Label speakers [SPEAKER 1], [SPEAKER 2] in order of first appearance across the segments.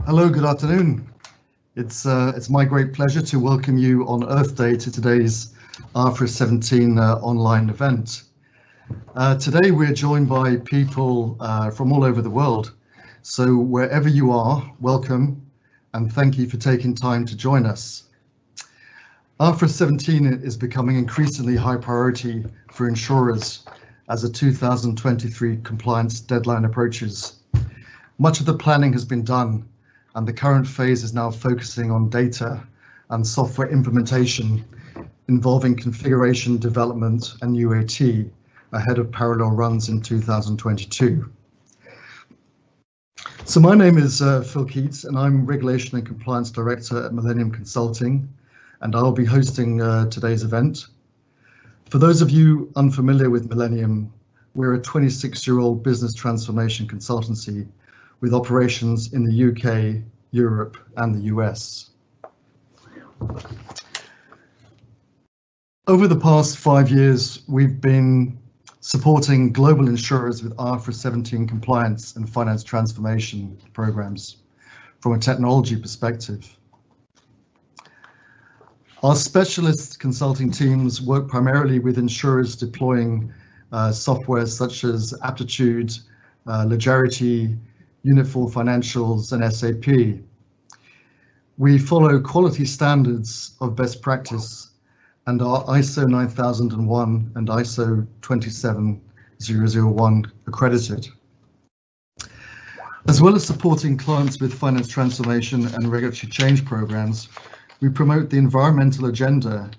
[SPEAKER 1] Hello, good afternoon. It's my great pleasure to welcome you on Earth Day to today's IFRS 17 online event. Today we're joined by people from all over the world. So wherever you are, welcome and thank you for taking time to join us. IFRS 17 is becoming increasingly high priority for insurers as the 2023 compliance deadline approaches. Much of the planning has been done, and the current phase is now focusing on data and software implementation involving configuration development and UAT ahead of parallel runs in 2022. So my name is Phil Keats, and I'm Regulation and Compliance Director at Millennium Consulting, and I'll be hosting today's event. For those of you unfamiliar with Millennium, we're a 26-year-old business transformation consultancy with operations in the UK, Europe, and the US. Over the past 5 years, we've been supporting global insurers with IFRS 17 compliance and finance transformation programs from a technology perspective. Our specialist consulting teams work primarily with insurers deploying software such as Aptitude, Legerity, Uniform Financials, and SAP. We follow quality standards of best practice and are ISO 9001 and ISO 27001 accredited. As well as supporting clients with finance transformation and regulatory change programs, we promote the environmental agenda,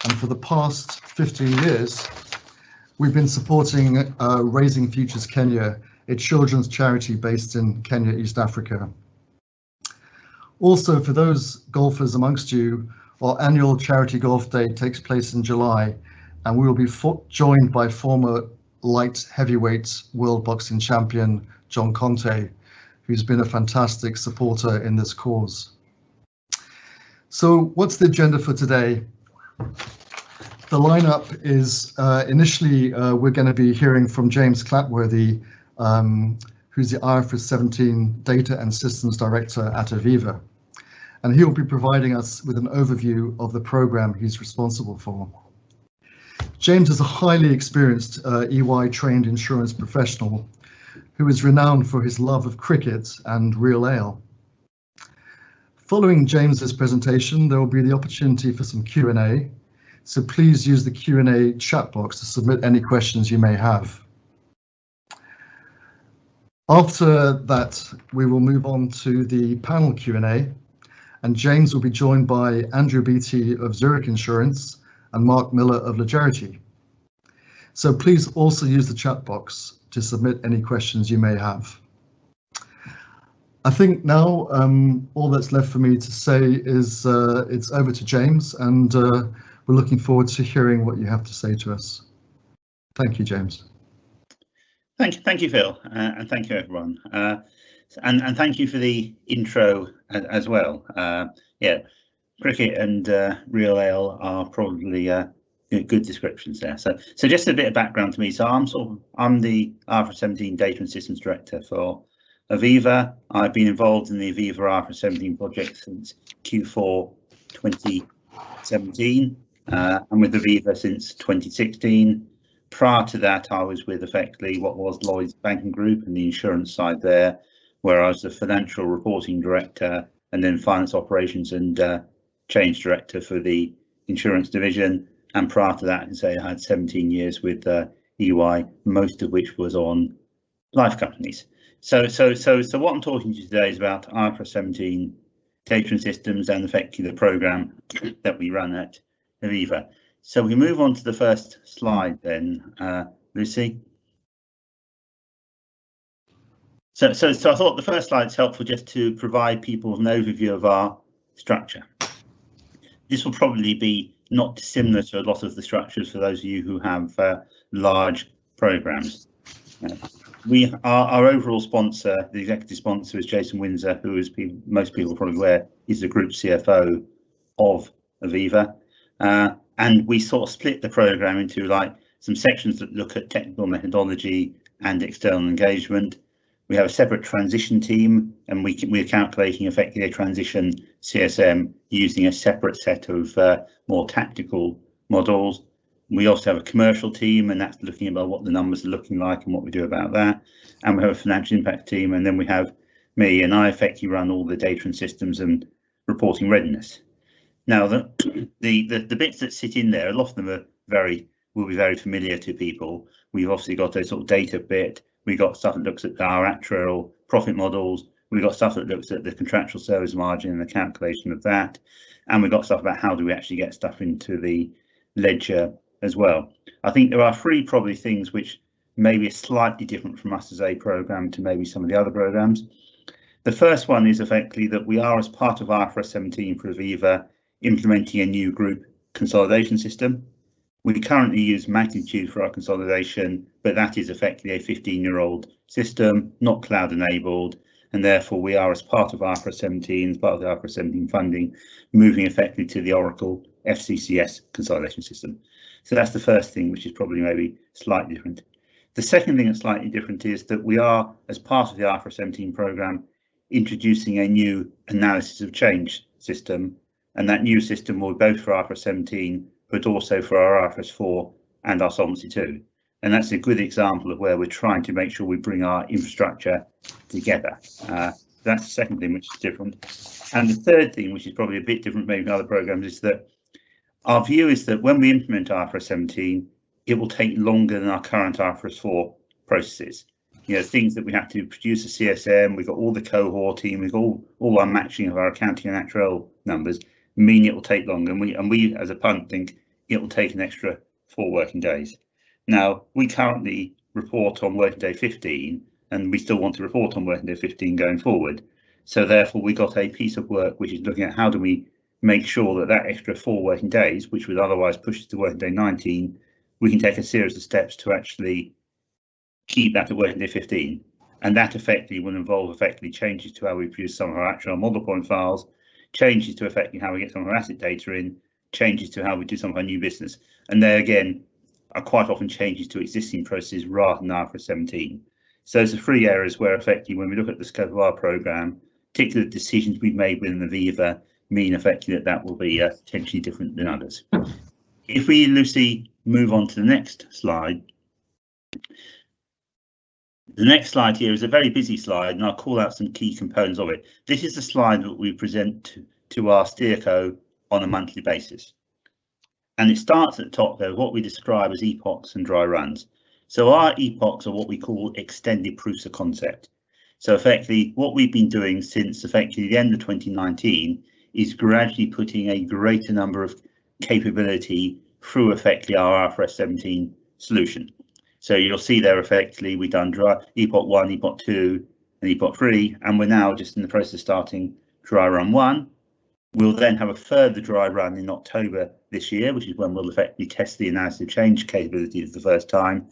[SPEAKER 1] and for the past 15 years, we've been supporting Raising Futures Kenya, a children's charity based in Kenya, East Africa. Also, for those golfers amongst you, our annual charity golf day takes place in July, and we will be joined by former light heavyweight world boxing champion John Conte, who's been a fantastic supporter in this cause. So what's the agenda for today? The lineup is initially we're going to be hearing from James Clapworthy, who's the IFRS 17 Data and Systems Director at Aviva. And he'll be providing us with an overview of the program he's responsible for. James is a highly experienced EY-trained insurance professional who is renowned for his love of cricket and real ale. Following James's presentation, there will be the opportunity for some Q&A, so please use the Q&A chat box to submit any questions you may have. After that, we will move on to the panel Q&A, and James will be joined by Andrew Beattie of Zurich Insurance and Mark Miller of Legerity. So please also use the chat box to submit any questions you may have. I think now all that's left for me to say is it's over to James, and we're looking forward to hearing what you have to say to us. Thank you, James.
[SPEAKER 2] Thank you, Phil, and thank you, everyone. And thank you for the intro as well. Yeah, cricket and real ale are probably good descriptions there. So just a bit of background to me. So I'm the IFRS 17 Data and Systems Director for Aviva. I've been involved in the Aviva IFRS 17 project since Q4 2017. I'm with Aviva since 2016. Prior to that, I was with effectively what was Lloyd's Banking Group and the insurance side there, where I was the financial reporting director and then finance operations and change director for the insurance division. And prior to that, I had 17 years with EY, most of which was on life companies. So what I'm talking to you today is about IFRS 17 data and systems and effectively the program that we run at Aviva. So we move on to the first slide then, Lucy. So I thought the first slide is helpful just to provide people with an overview of our structure. This will probably be not dissimilar to a lot of the structures for those of you who have large programs. Our overall sponsor, the executive sponsor, is Jason Windsor, who, as most people are probably aware, is the group CFO of Aviva. And we sort of split the program into like some sections that look at technical methodology and external engagement. We have a separate transition team, and we're calculating effectively a transition CSM using a separate set of more tactical models. We also have a commercial team, and that's looking about what the numbers are looking like and what we do about that. And we have a financial impact team, and then we have me, and I effectively run all the data and systems and reporting readiness. Now, the bits that sit in there, a lot of them will be very familiar to people. We've obviously got a sort of data bit. We've got stuff that looks at our actuarial profit models. We've got stuff that looks at the contractual service margin and the calculation of that. And we've got stuff about how do we actually get stuff into the ledger as well. I think there are three probably things which maybe are slightly different from us as a program to maybe some of the other programs. The first one is effectively that we are, as part of IFRS 17 for Aviva, implementing a new group consolidation system. We currently use Magnitude for our consolidation, but that is effectively a 15-year-old system, not cloud enabled, and therefore we are, as part of IFRS 17, as part of the IFRS 17 funding, moving effectively to the Oracle FCCS consolidation system. So that's the first thing, which is probably maybe slightly different. The second thing that's slightly different is that we are, as part of the IFRS 17 programme, introducing a new analysis of change system, and that new system will be both for IFRS 17 but also for our IFRS 4 and our Solvency 2. And that's a good example of where we're trying to make sure we bring our infrastructure together. That's the second thing which is different. And the third thing, which is probably a bit different maybe from other programs, is that our view is that when we implement IFRS 17, it will take longer than our current IFRS 4 processes. You know, things that we have to produce a CSM, we've got all the cohort team, we've got all our matching of our accounting and actuarial numbers, mean it will take longer, and we as a punt think it will take an extra 4 working days. Now, we currently report on working day 15, and we still want to report on working day 15 going forward. So therefore, we got a piece of work which is looking at how do we make sure that extra 4 working days, which would otherwise push us to working day 19, we can take a series of steps to actually keep that at working day 15. And that effectively will involve changes to how we produce some of our actual model point files, changes to effectively how we get some of our asset data in, changes to how we do some of our new business. And there again are quite often changes to existing processes rather than IFRS 17. So those are 3 areas where effectively when we look at the scope of our programme, particularly the decisions we've made within Aviva mean effectively that will be potentially different than others. If we, Lucy, move on to the next slide. The next slide here is a very busy slide, and I'll call out some key components of it. This is the slide that we present to our steerco on a monthly basis. And it starts at the top there, what we describe as epochs and dry runs. So our epochs are what we call extended proofs of concept. So effectively, what we've been doing since effectively the end of 2019 is gradually putting a greater number of capability through effectively our IFRS 17 solution. So you'll see there effectively we've done epoch 1, epoch 2 and epoch 3, and we're now just in the process of starting dry run 1. We'll then have a further dry run in October this year, which is when we'll effectively test the analysis of change capability for the first time.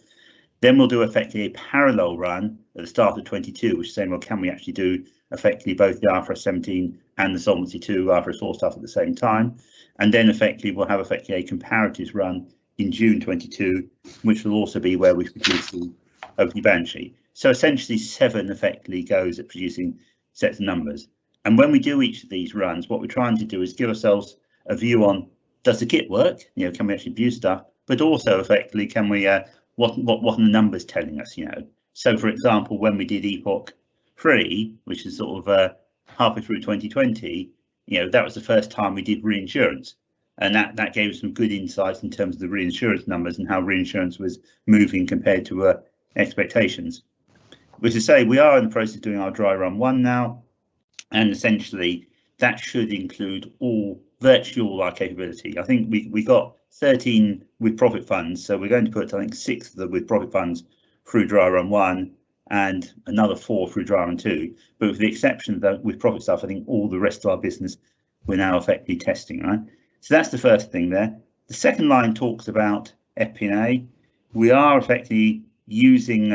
[SPEAKER 2] Then we'll do effectively a parallel run at the start of 22, which is saying, well, can we actually do effectively both the IFRS 17 and the Solvency 2 IFRS 4 stuff at the same time? And then effectively we'll have effectively a comparatives run in June 22, which will also be where we produce the opening balance sheet. So essentially 7 effectively goes at producing sets of numbers. And when we do each of these runs, what we're trying to do is give ourselves a view on, does the kit work? You know, can we actually view stuff? But also effectively, can we what are the numbers telling us? You know, so for example, when we did epoch 3, which is sort of halfway through 2020, you know, that was the first time we did reinsurance. And that gave us some good insights in terms of the reinsurance numbers and how reinsurance was moving compared to expectations. Which is to say, we are in the process of doing our dry run 1 now, and essentially that should include virtually all our capability. I think we got 13 with profit funds, so we're going to put I think 6 of them with profit funds through dry run 1 and another 4 through dry run 2. But with the exception of that, with profit stuff, I think all the rest of our business we're now effectively testing, right? So that's the first thing there. The second line talks about FP&A. We are effectively using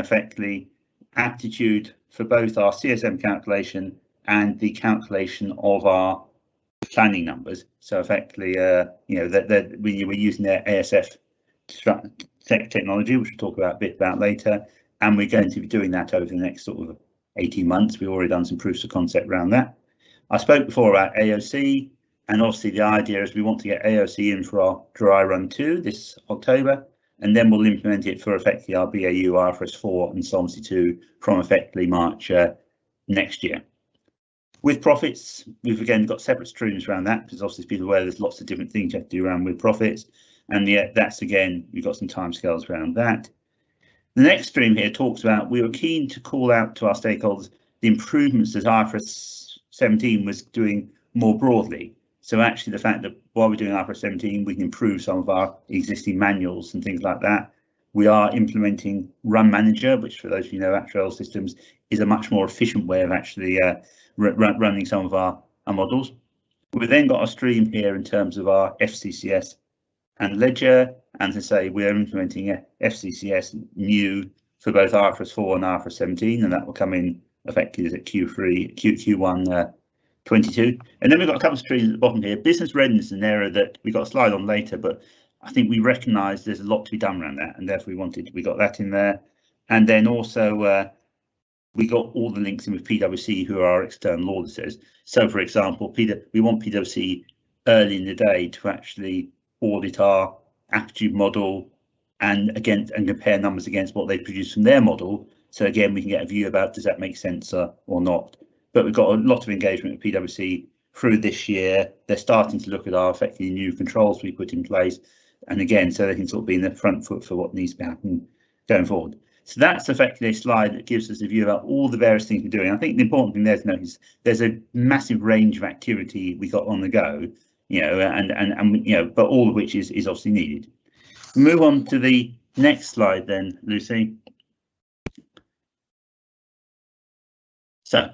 [SPEAKER 2] aptitude for both our CSM calculation and the calculation of our planning numbers. So effectively, you know, that we're using their ASF technology, which we'll talk about a bit about later, and we're going to be doing that over the next sort of 18 months. We've already done some proofs of concept around that. I spoke before about AOC, and obviously the idea is we want to get AOC in for our dry run 2 this October, and then we'll implement it for effectively our BAU, IFRS 4 and Solvency 2 from effectively March next year. With profits, we've again got separate streams around that, because obviously people are aware there's lots of different things you have to do around with profits, and yet that's again, we've got some timescales around that. The next stream here talks about, we were keen to call out to our stakeholders the improvements that IFRS 17 was doing more broadly. So actually the fact that while we're doing IFRS 17, we can improve some of our existing manuals and things like that. We are implementing Run Manager, which for those of you know, actuarial systems is a much more efficient way of actually running some of our models. We've then got a stream here in terms of our FCCS and ledger, and to say we're implementing a FCCS new for both IFRS 4 and IFRS 17, and that will come in effectively at Q1 22. And then we've got a couple of streams at the bottom here. Business readiness is an area that we got a slide on later, but I think we recognise there's a lot to be done around that, and therefore we got that in there. And then also we got all the links in with PwC, who are our external auditors. So for example, we want PwC early in the day to actually audit our aptitude model and compare numbers against what they produce from their model. So again, we can get a view about, does that make sense or not? But we've got a lot of engagement with PwC through this year. They're starting to look at our effectively new controls we put in place, and again, so they can sort of be in the front foot for what needs to be happening going forward. So that's effectively a slide that gives us a view about all the various things we're doing. I think the important thing there to note is there's a massive range of activity we got on the go, you know, and you know, but all of which is obviously needed. Move on to the next slide then, Lucy. So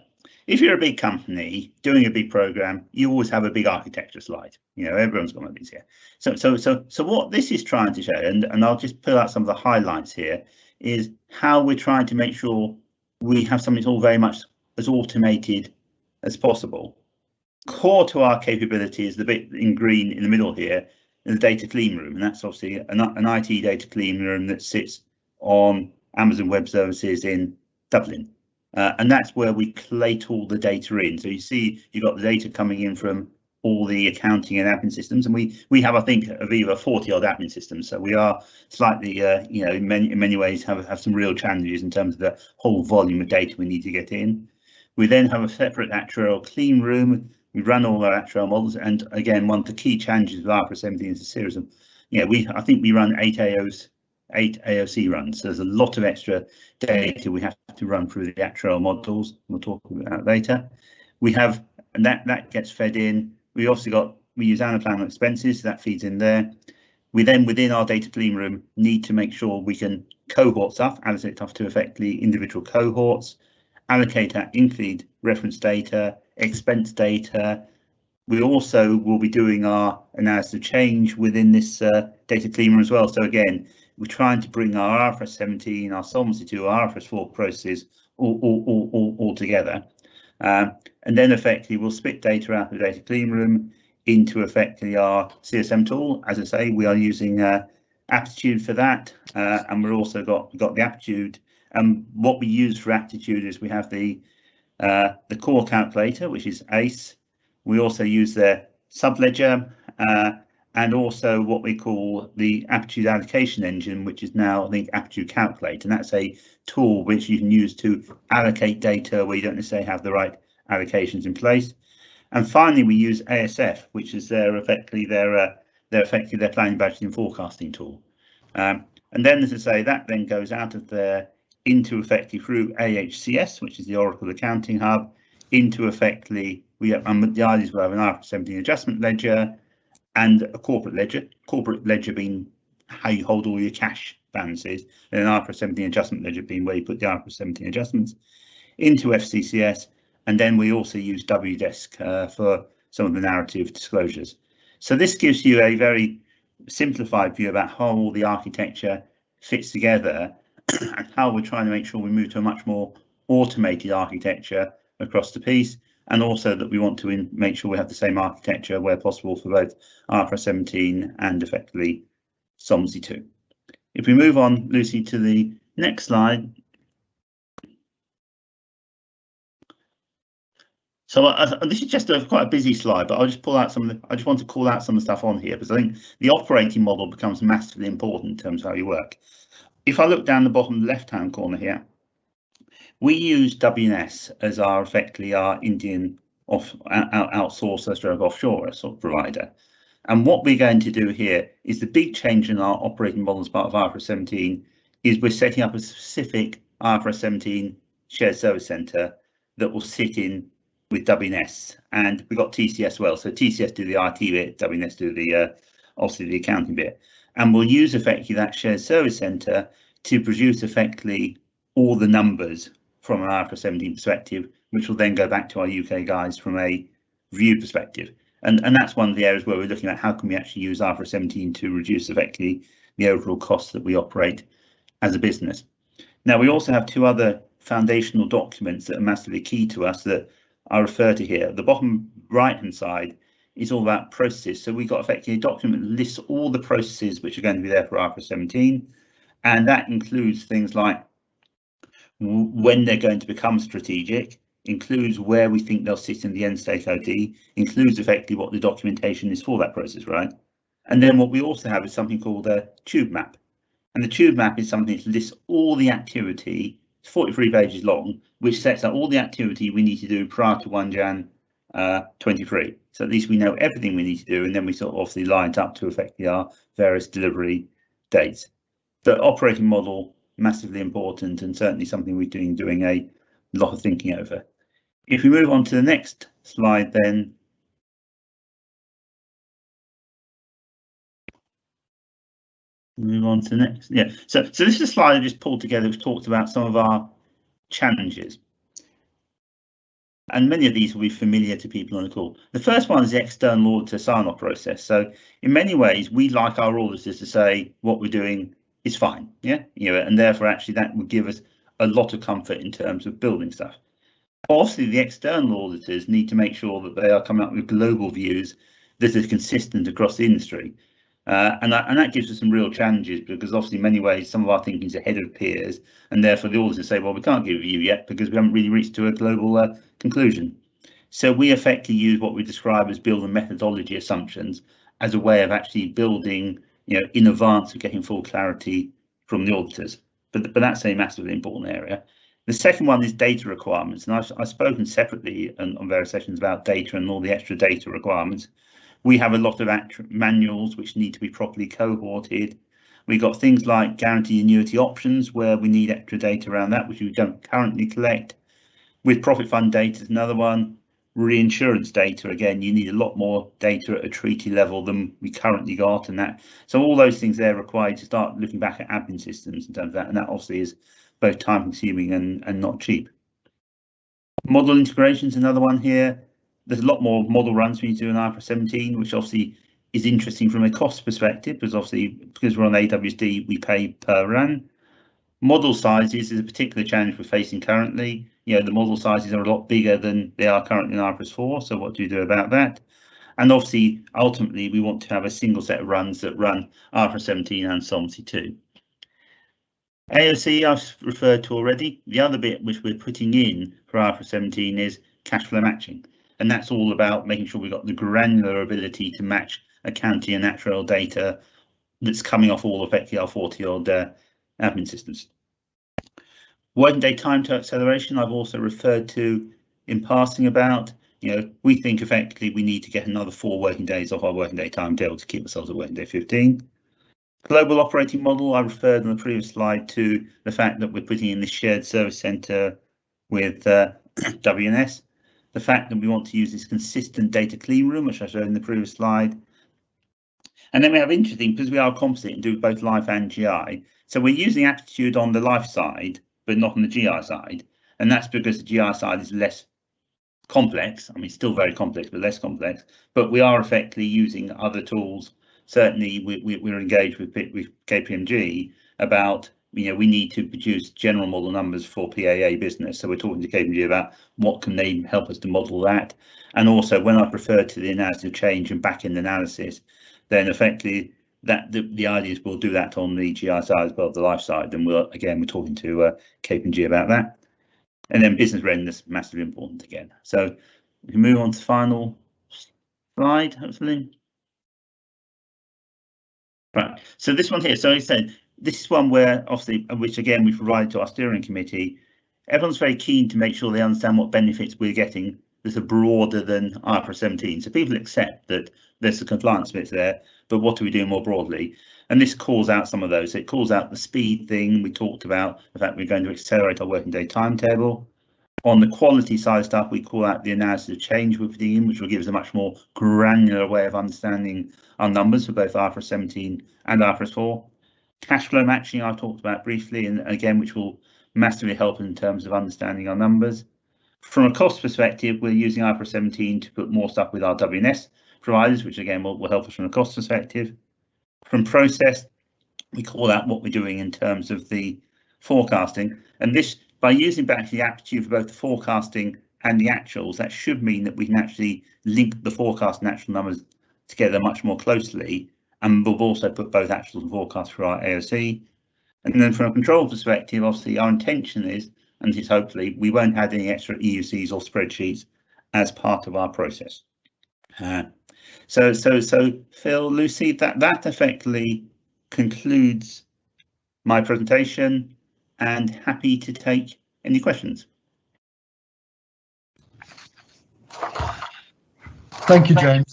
[SPEAKER 2] if you're a big company doing a big program, you always have a big architecture slide. You know, everyone's got one of these here. So what this is trying to show, and I'll just pull out some of the highlights here, is how we're trying to make sure we have something that's all very much as automated as possible. Core to our capability is the bit in green in the middle here, in the data clean room, and that's obviously an IT data clean room that sits on Amazon Web Services in Dublin. And that's where we collate all the data in. So you see, you've got the data coming in from all the accounting and admin systems, and we have, I think, Aviva 40 odd admin systems. So we are slightly, you know, in many ways have some real challenges in terms of the whole volume of data we need to get in. We then have a separate actuarial clean room. We run all our actuarial models, and again, one of the key challenges with IFRS 17 is a series of, you know, I think we run 8 AOC runs. So there's a lot of extra data we have to run through the actuarial models. We'll talk about that later. We have, and that gets fed in. We also we use Anaplan expenses, so that feeds in there. We then, within our data clean room, need to make sure we can cohort stuff, allocate stuff to effectively individual cohorts, allocate that, include reference data, expense data. We also will be doing our analysis of change within this data clean room as well. So again, we're trying to bring our IFRS 17, our Solvency 2, our IFRS 4 processes all together. And then effectively we'll spit data out of the data clean room into effectively our CSM tool. As I say, we are using aptitude for that, and we're also got the aptitude. And what we use for aptitude is we have the core calculator, which is ACE. We also use their subledger, and also what we call the aptitude allocation engine, which is now, I think, aptitude calculate, and that's a tool which you can use to allocate data where you don't necessarily have the right allocations in place. And finally, we use ASF, which is effectively their planning, budgeting, and forecasting tool. And then, as I say, that then goes out of there into effectively through AHCS, which is the Oracle Accounting Hub, into effectively the ideas will have an IFRS 17 adjustment ledger and a corporate ledger being how you hold all your cash balances, and an IFRS 17 adjustment ledger being where you put the IFRS 17 adjustments into FCCS. And then we also use WDesk for some of the narrative disclosures. So this gives you a very simplified view about how all the architecture fits together and how we're trying to make sure we move to a much more automated architecture across the piece, and also that we want to make sure we have the same architecture where possible for both IFRS 17 and effectively Solvency 2. If we move on, Lucy, to the next slide. So this is just quite a busy slide, but I'll just pull out some of I just want to call out some of the stuff on here because I think the operating model becomes massively important in terms of how you work. If I look down the bottom left-hand corner here, we use WNS as effectively our Indian outsourcer stroke offshore sort of provider. And what we're going to do here is the big change in our operating model as part of IFRS 17 is we're setting up a specific IFRS 17 shared service centre that will sit in with WNS, and we've got TCS as well. So TCS do the IT bit, WNS do the obviously the accounting bit, and we'll use effectively that shared service centre to produce effectively all the numbers from an IFRS 17 perspective, which will then go back to our UK guys from a review perspective. And that's one of the areas where we're looking at how can we actually use IFRS 17 to reduce effectively the overall costs that we operate as a business. Now, we also have two other foundational documents that are massively key to us that I refer to here. The bottom right-hand side is all about processes. So we've got effectively a document that lists all the processes which are going to be there for IFRS 17, and that includes things like when they're going to become strategic, includes where we think they'll sit in the end state OD, includes effectively what the documentation is for that process, right? And then what we also have is something called a tube map. And the tube map is something that lists all the activity, it's 43 pages long, which sets out all the activity we need to do prior to 1 Jan 23. So at least we know everything we need to do, and then we sort of obviously line it up to effectively our various delivery dates. The operating model, massively important, and certainly something we're doing a lot of thinking over. If we move on to the next slide, then move on to the next. Yeah, so this is a slide I just pulled together which talks about some of our challenges. And many of these will be familiar to people on the call. The first one is the external auditor sign-off process. So in many ways, we like our auditors to say what we're doing is fine, yeah, and therefore actually that would give us a lot of comfort in terms of building stuff. Obviously, the external auditors need to make sure that they are coming up with global views that are consistent across the industry. And that gives us some real challenges because obviously in many ways some of our thinking is ahead of peers, and therefore the auditors say, well, we can't give a view yet because we haven't really reached to a global conclusion. So we effectively use what we describe as building methodology assumptions as a way of actually building, in advance of getting full clarity from the auditors. But that's a massively important area. The second one is data requirements, and I've spoken separately on various sessions about data and all the extra data requirements. We have a lot of manuals which need to be properly cohorted. We've got things like guarantee annuity options where we need extra data around that, which we don't currently collect. With profit fund data is another one. Reinsurance data, again, you need a lot more data at a treaty level than we currently got, and that. So all those things there are required to start looking back at admin systems in terms of that, and that obviously is both time consuming and not cheap. Model integration is another one here. There's a lot more model runs we need to do in IFRS 17, which obviously is interesting from a cost perspective, because obviously because we're on AWSD, we pay per run. Model sizes is a particular challenge we're facing currently. The model sizes are a lot bigger than they are currently in IFRS 4. So what do we do about that? And obviously, ultimately, we want to have a single set of runs that run IFRS 17 and Solvency 2. AOC I've referred to already. The other bit which we're putting in for IFRS 17 is cash flow matching. And that's all about making sure we've got the granular ability to match accounting and actuarial data that's coming off all effectively our 40-odd admin systems. Working day time to acceleration, I've also referred to in passing about. We think effectively we need to get another 4 working days off our working day timetable to keep ourselves at working day 15. Global operating model, I referred on the previous slide to the fact that we're putting in this shared service centre with WNS. The fact that we want to use this consistent data clean room, which I showed in the previous slide. And then we have interesting, because we are composite and do both life and GI. So we're using aptitude on the life side, but not on the GI side. And that's because the GI side is less complex. I mean, still very complex, but less complex. But we are effectively using other tools. Certainly, we're engaged with KPMG about, we need to produce general model numbers for PAA business. So we're talking to KPMG about what can they help us to model that. And also, when I refer to the analysis of change and back-end analysis, then effectively that the idea is we'll do that on the GI side as well as the life side. And we're talking to KPMG about that. And then business readiness, massively important again. So We can move on to the final slide, hopefully. Right, so this one here, so I said, this is one where obviously, which again we provided to our steering committee. Everyone's very keen to make sure they understand what benefits we're getting that are broader than IFRS 17. So people accept that there's a compliance bit there, but what are we doing more broadly? And this calls out some of those. It calls out the speed thing. We talked about the fact we're going to accelerate our working day timetable. On the quality side of stuff, we call out the analysis of change we're putting in, which will give us a much more granular way of understanding our numbers for both IFRS 17 and IFRS 4. Cash flow matching I've talked about briefly, and again, which will massively help in terms of understanding our numbers. From a cost perspective, we're using IFRS 17 to put more stuff with our WNS providers, which again will help us from a cost perspective. From process, we call out what we're doing in terms of the forecasting, and this, by using back the aptitude for both the forecasting and the actuals, that should mean that we can actually link the forecast and actual numbers together much more closely, and we'll also put both actuals and forecasts for our AOC. And then from a control perspective, obviously our intention is, and it's hopefully, we won't add any extra EUCs or spreadsheets as part of our process. So Phil, Lucy, that effectively concludes my presentation, and happy to take any questions.
[SPEAKER 1] Thank you, James.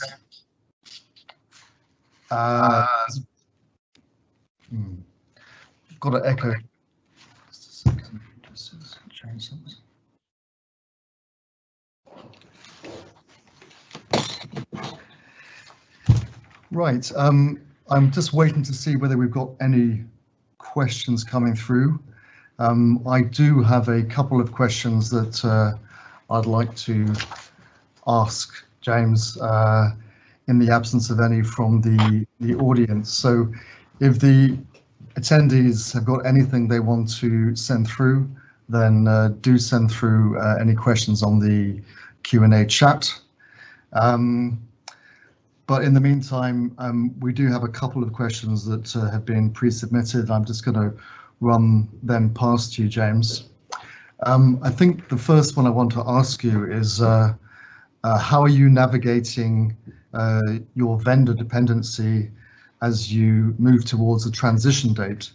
[SPEAKER 1] I've got to echo. Just a second. Just change something. Right. I'm just waiting to see whether we've got any questions coming through. I do have a couple of questions that I'd like to ask James in the absence of any from the audience. So if the attendees have got anything they want to send through, then do send through any questions on the Q&A chat. But in the meantime, we do have a couple of questions that have been pre-submitted. I'm just going to run them past you, James. I think the first one I want to ask you is how are you navigating your vendor dependency as you move towards a transition date,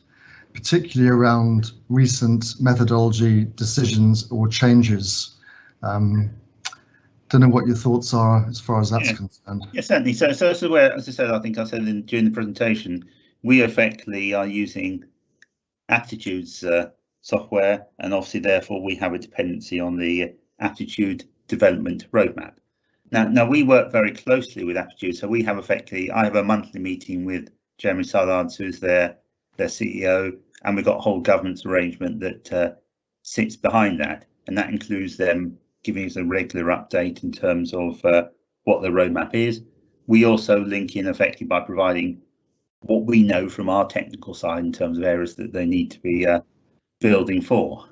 [SPEAKER 1] particularly around recent methodology decisions or changes? Don't know what your thoughts are as far as that's concerned.
[SPEAKER 2] Yeah, certainly. So this is where, as I said, I think I said during the presentation, we effectively are using Aptitude's software, and obviously therefore we have a dependency on the Aptitude development roadmap. Now we work very closely with Aptitude, so we have effectively, I have a monthly meeting with Jeremy Sallards, who's their CEO, and we've got a whole governance arrangement that sits behind that, and that includes them giving us a regular update in terms of what the roadmap is. We also link in effectively by providing what we know from our technical side in terms of areas that they need to be building for.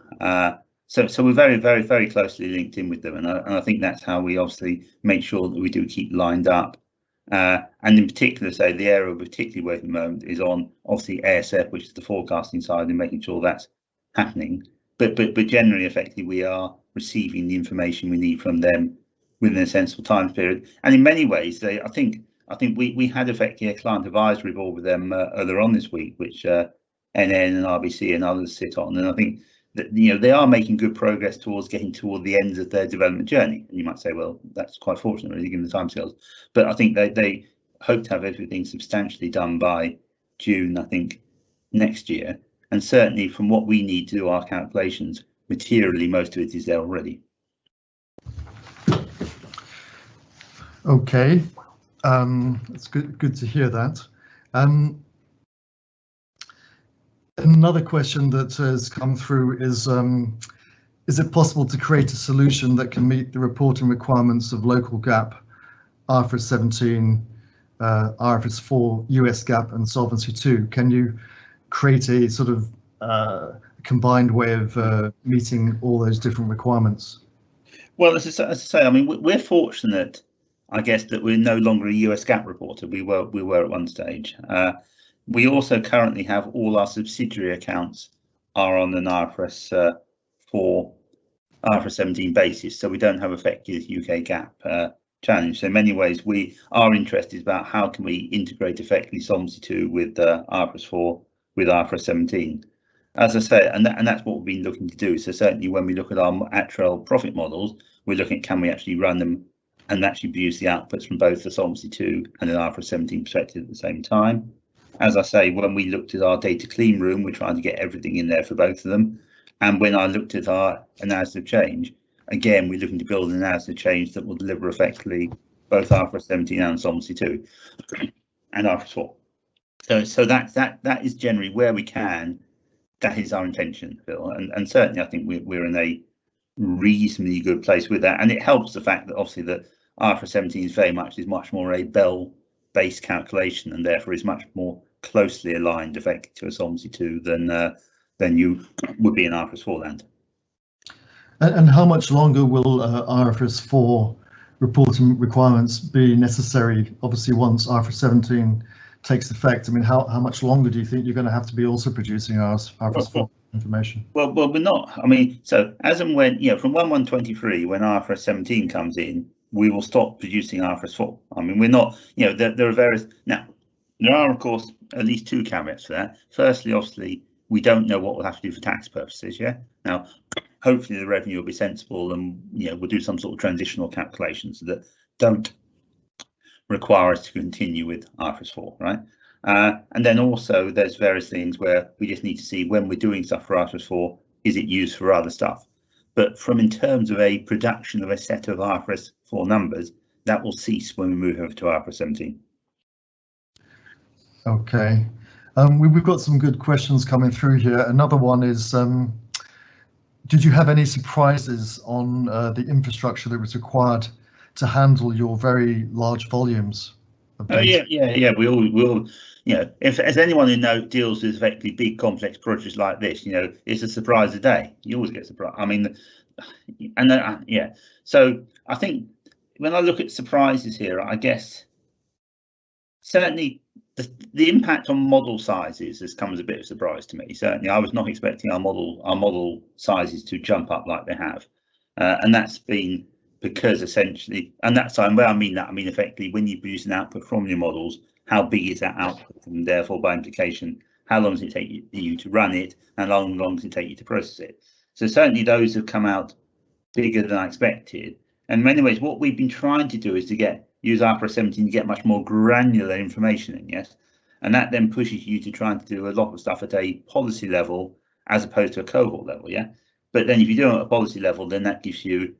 [SPEAKER 2] So we're very closely linked in with them, and I think that's how we obviously make sure that we do keep lined up. And in particular, say the area we're particularly working at the moment is on obviously ASF, which is the forecasting side, and making sure that's happening. But generally, effectively, we are receiving the information we need from them within a sensible time period. And in many ways, I think we had effectively a client advisory board with them earlier on this week, which NN and RBC and others sit on, and I think that they are making good progress towards getting toward the end of their development journey. And you might say, well, that's quite fortunate, really, given the timescales. But I think they hope to have everything substantially done by June, I think, next year. And certainly from what we need to do our calculations, materially, most of it is there already.
[SPEAKER 1] Okay, it's good to hear that. Another question that has come through is it possible to create a solution that can meet the reporting requirements of local GAAP, IFRS 17, IFRS 4, US GAAP and Solvency II? Can you create a sort of combined way of meeting all those different requirements?
[SPEAKER 2] Well, as I say, I mean, we're fortunate, I guess, that we're no longer a US GAAP reporter. We were at one stage. We also currently have all our subsidiary accounts are on an IFRS 4 IFRS 17 basis, so we don't have effective UK GAAP challenge. So in many ways, our interest is about how can we integrate effectively Solvency 2 with IFRS 4 with IFRS 17. As I say, and that's what we've been looking to do. So certainly when we look at our actual profit models, we're looking at can we actually run them and actually produce the outputs from both the Solvency 2 and an IFRS 17 perspective at the same time. As I say, when we looked at our data clean room, we're trying to get everything in there for both of them. And when I looked at our analysis of change, again, we're looking to build an analysis of change that will deliver effectively both IFRS 17 and Solvency 2 and IFRS 4. So that is generally where we can. That is our intention, Phil, and certainly I think we're in a reasonably good place with that, and it helps the fact that obviously that IFRS 17 is much more a Bell-based calculation, and therefore is much more closely aligned effectively to a Solvency 2 than you would be in IFRS 4 land.
[SPEAKER 1] And how much longer will IFRS 4 reporting requirements be necessary? Obviously, once IFRS 17 takes effect, I mean, how much longer do you think you're going to have to be also producing IFRS 4 information?
[SPEAKER 2] Well, we're not. I mean, so as and when, from 1/1/23, when IFRS 17 comes in, we will stop producing IFRS 4. I mean, we're not, there are various. Now, there are, of course, at least two caveats for that. Firstly, obviously, we don't know what we'll have to do for tax purposes. Yeah. Now, hopefully, the revenue will be sensible, and we'll do some sort of transitional calculations that don't require us to continue with IFRS 4, right? And then also there's various things where we just need to see when we're doing stuff for IFRS 4, is it used for other stuff? But in terms of a production of a set of IFRS 4 numbers, that will cease when we move over to IFRS 17.
[SPEAKER 1] Okay. We've got some good questions coming through here. Another one is, did you have any surprises on the infrastructure that was required to handle your very large volumes of data?
[SPEAKER 2] Yeah. We all, if as anyone who deals with effectively big complex projects like this, it's a surprise a day. You always get surprised. I mean, and So I think when I look at surprises here, I guess certainly the impact on model sizes has come as a bit of a surprise to me. Certainly, I was not expecting our model sizes to jump up like they have, and that's been because essentially, and that's where I mean that. I mean effectively, when you produce an output from your models, how big is that output, and therefore by implication, how long does it take you to run it, and how long does it take you to process it? So certainly those have come out bigger than I expected. And in many ways, what we've been trying to do is to use IFRS 17 to get much more granular information in, yes, and that then pushes you to try and do a lot of stuff at a policy level as opposed to a cohort level, yeah. But then if you do it at a policy level, then that gives you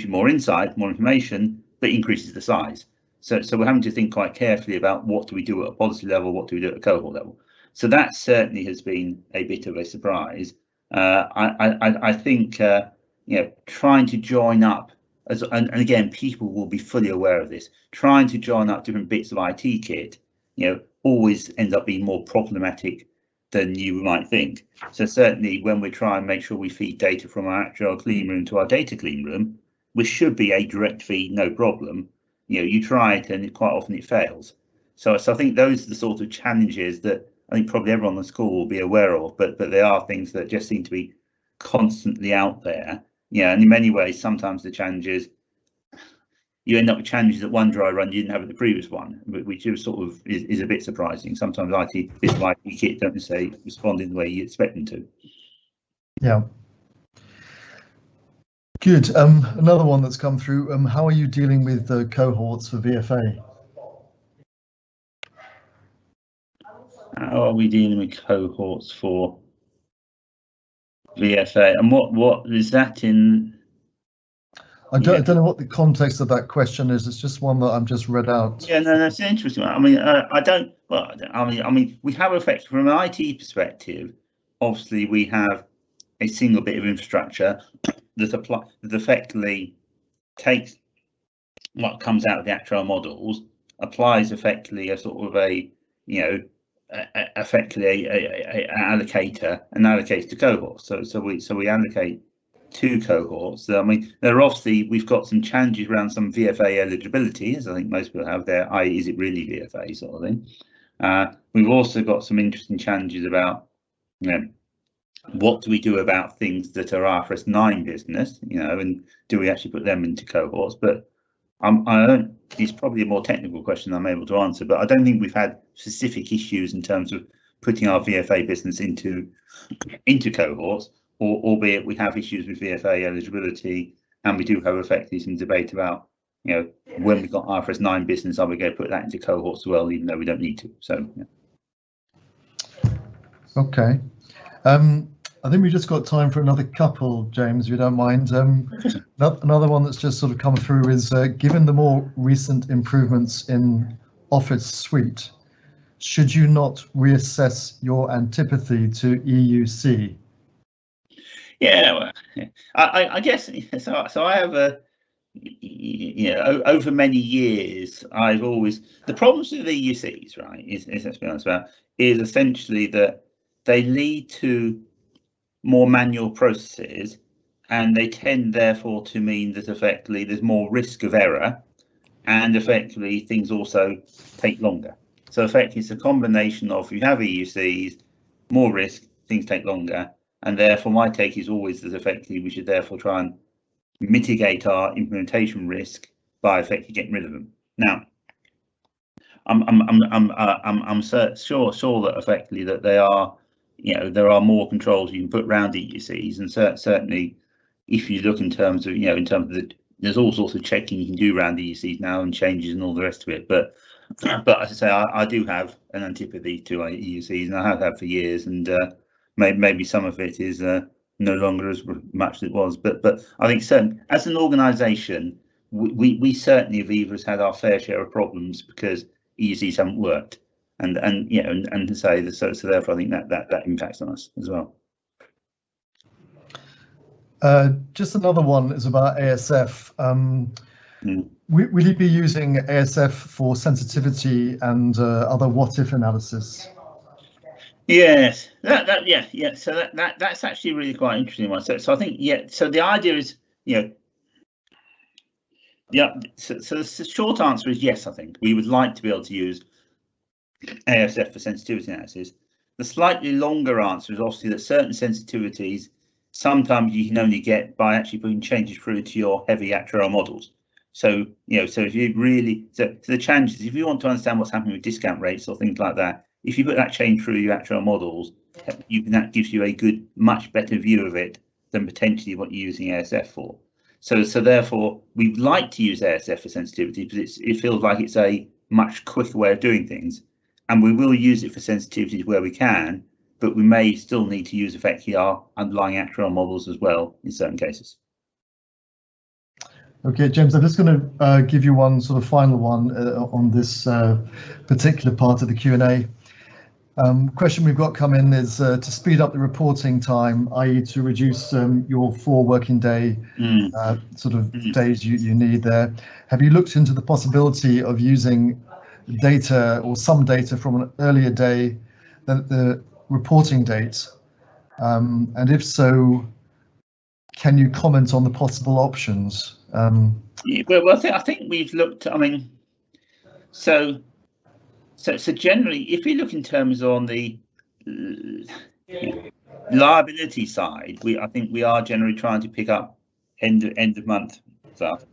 [SPEAKER 2] more insight, more information, but increases the size. So we're having to think quite carefully about what do we do at a policy level, what do we do at a cohort level. So that certainly has been a bit of a surprise. I think trying to join up, and again, people will be fully aware of this, trying to join up different bits of IT kit, always ends up being more problematic than you might think. So certainly when we try and make sure we feed data from our actual clean room to our data clean room, which should be a direct feed, no problem, you try it and quite often it fails. So I think those are the sort of challenges that I think probably everyone on the school will be aware of, but they are things that just seem to be constantly out there. And in many ways, sometimes the challenges, you end up with challenges that one dry run you didn't have at the previous one, which is sort of is a bit surprising. Sometimes bits of IT kit don't necessarily respond in the way you expect them to.
[SPEAKER 1] Yeah. Good. Another one that's come through. How are you dealing with the cohorts for VFA?
[SPEAKER 2] How are we dealing with cohorts for VFA? And what is that in?
[SPEAKER 1] I don't know what the context of that question is. It's just one that I'm just read out.
[SPEAKER 2] Yeah, no, that's an interesting one. I mean, I mean, we have effect from an IT perspective. Obviously, we have a single bit of infrastructure that effectively takes what comes out of the actual models, applies effectively a sort of effectively a allocator, and allocates to cohorts. So we allocate 2 cohorts. I mean, we've got some challenges around some VFA eligibility, as I think most people have there, i.e. is it really VFA sort of thing. We've also got some interesting challenges about what do we do about things that are IFRS 9 business, and do we actually put them into cohorts? But I don't. It's probably a more technical question I'm able to answer, but I don't think we've had specific issues in terms of putting our VFA business into cohorts, albeit we have issues with VFA eligibility, and we do have effectively some debate about, when we've got IFRS 9 business, are we going to put that into cohorts as well, even though we don't need to? So, yeah.
[SPEAKER 1] Okay. I think we just got time for another couple, James, if you don't mind. Another one that's just sort of come through is, given the more recent improvements in Office Suite, should you not reassess your antipathy to EUC?
[SPEAKER 2] Yeah, well, I guess so. I have over many years, I've always, the problems with the EUCs, right, is let's be honest about, is essentially that they lead to more manual processes, and they tend therefore to mean that effectively there's more risk of error, and effectively things also take longer. So effectively it's a combination of, you have EUCs, more risk, things take longer, and therefore my take is always that effectively we should therefore try and mitigate our implementation risk by effectively getting rid of them. Now, I'm sure that effectively that they are, there are more controls you can put around EUCs, and certainly if you look in terms of, there's all sorts of checking you can do around EUCs now, and changes and all the rest of it. But as I say, I do have an antipathy to EUCs, and I have had for years, and maybe some of it is no longer as much as it was. But I think certainly as an organisation, we certainly Avivas had our fair share of problems because EUCs haven't worked, and to say that, so therefore I think that impacts on us as well.
[SPEAKER 1] Just another one is about ASF. Will you be using ASF for sensitivity and other what-if analysis?
[SPEAKER 2] Yes, yeah. So that's actually a really quite interesting one. So I think, so the idea is, so the short answer is yes. I think we would like to be able to use ASF for sensitivity analysis. The slightly longer answer is obviously that certain sensitivities sometimes you can only get by actually putting changes through to your heavy actuarial models. So so if you really, so the challenge is, if you want to understand what's happening with discount rates or things like that, if you put that change through your actuarial models, that gives you a much better view of it than potentially what you're using ASF for. So therefore, we'd like to use ASF for sensitivity because it feels like it's a much quicker way of doing things, and we will use it for sensitivities where we can, but we may still need to use effectively our underlying actuarial models as well in certain cases.
[SPEAKER 1] Okay, James, I'm just going to give you one sort of final one on this particular part of the Q&A. Question we've got come in is to speed up the reporting time, i.e. to reduce your 4 working day days you need there. Have you looked into the possibility of using data or some data from an earlier day than the reporting date? And if so, can you comment on the possible options?
[SPEAKER 2] Well, I think we've looked. I mean, so generally, if you look in terms on the liability side, I think we are generally trying to pick up end of month stuff.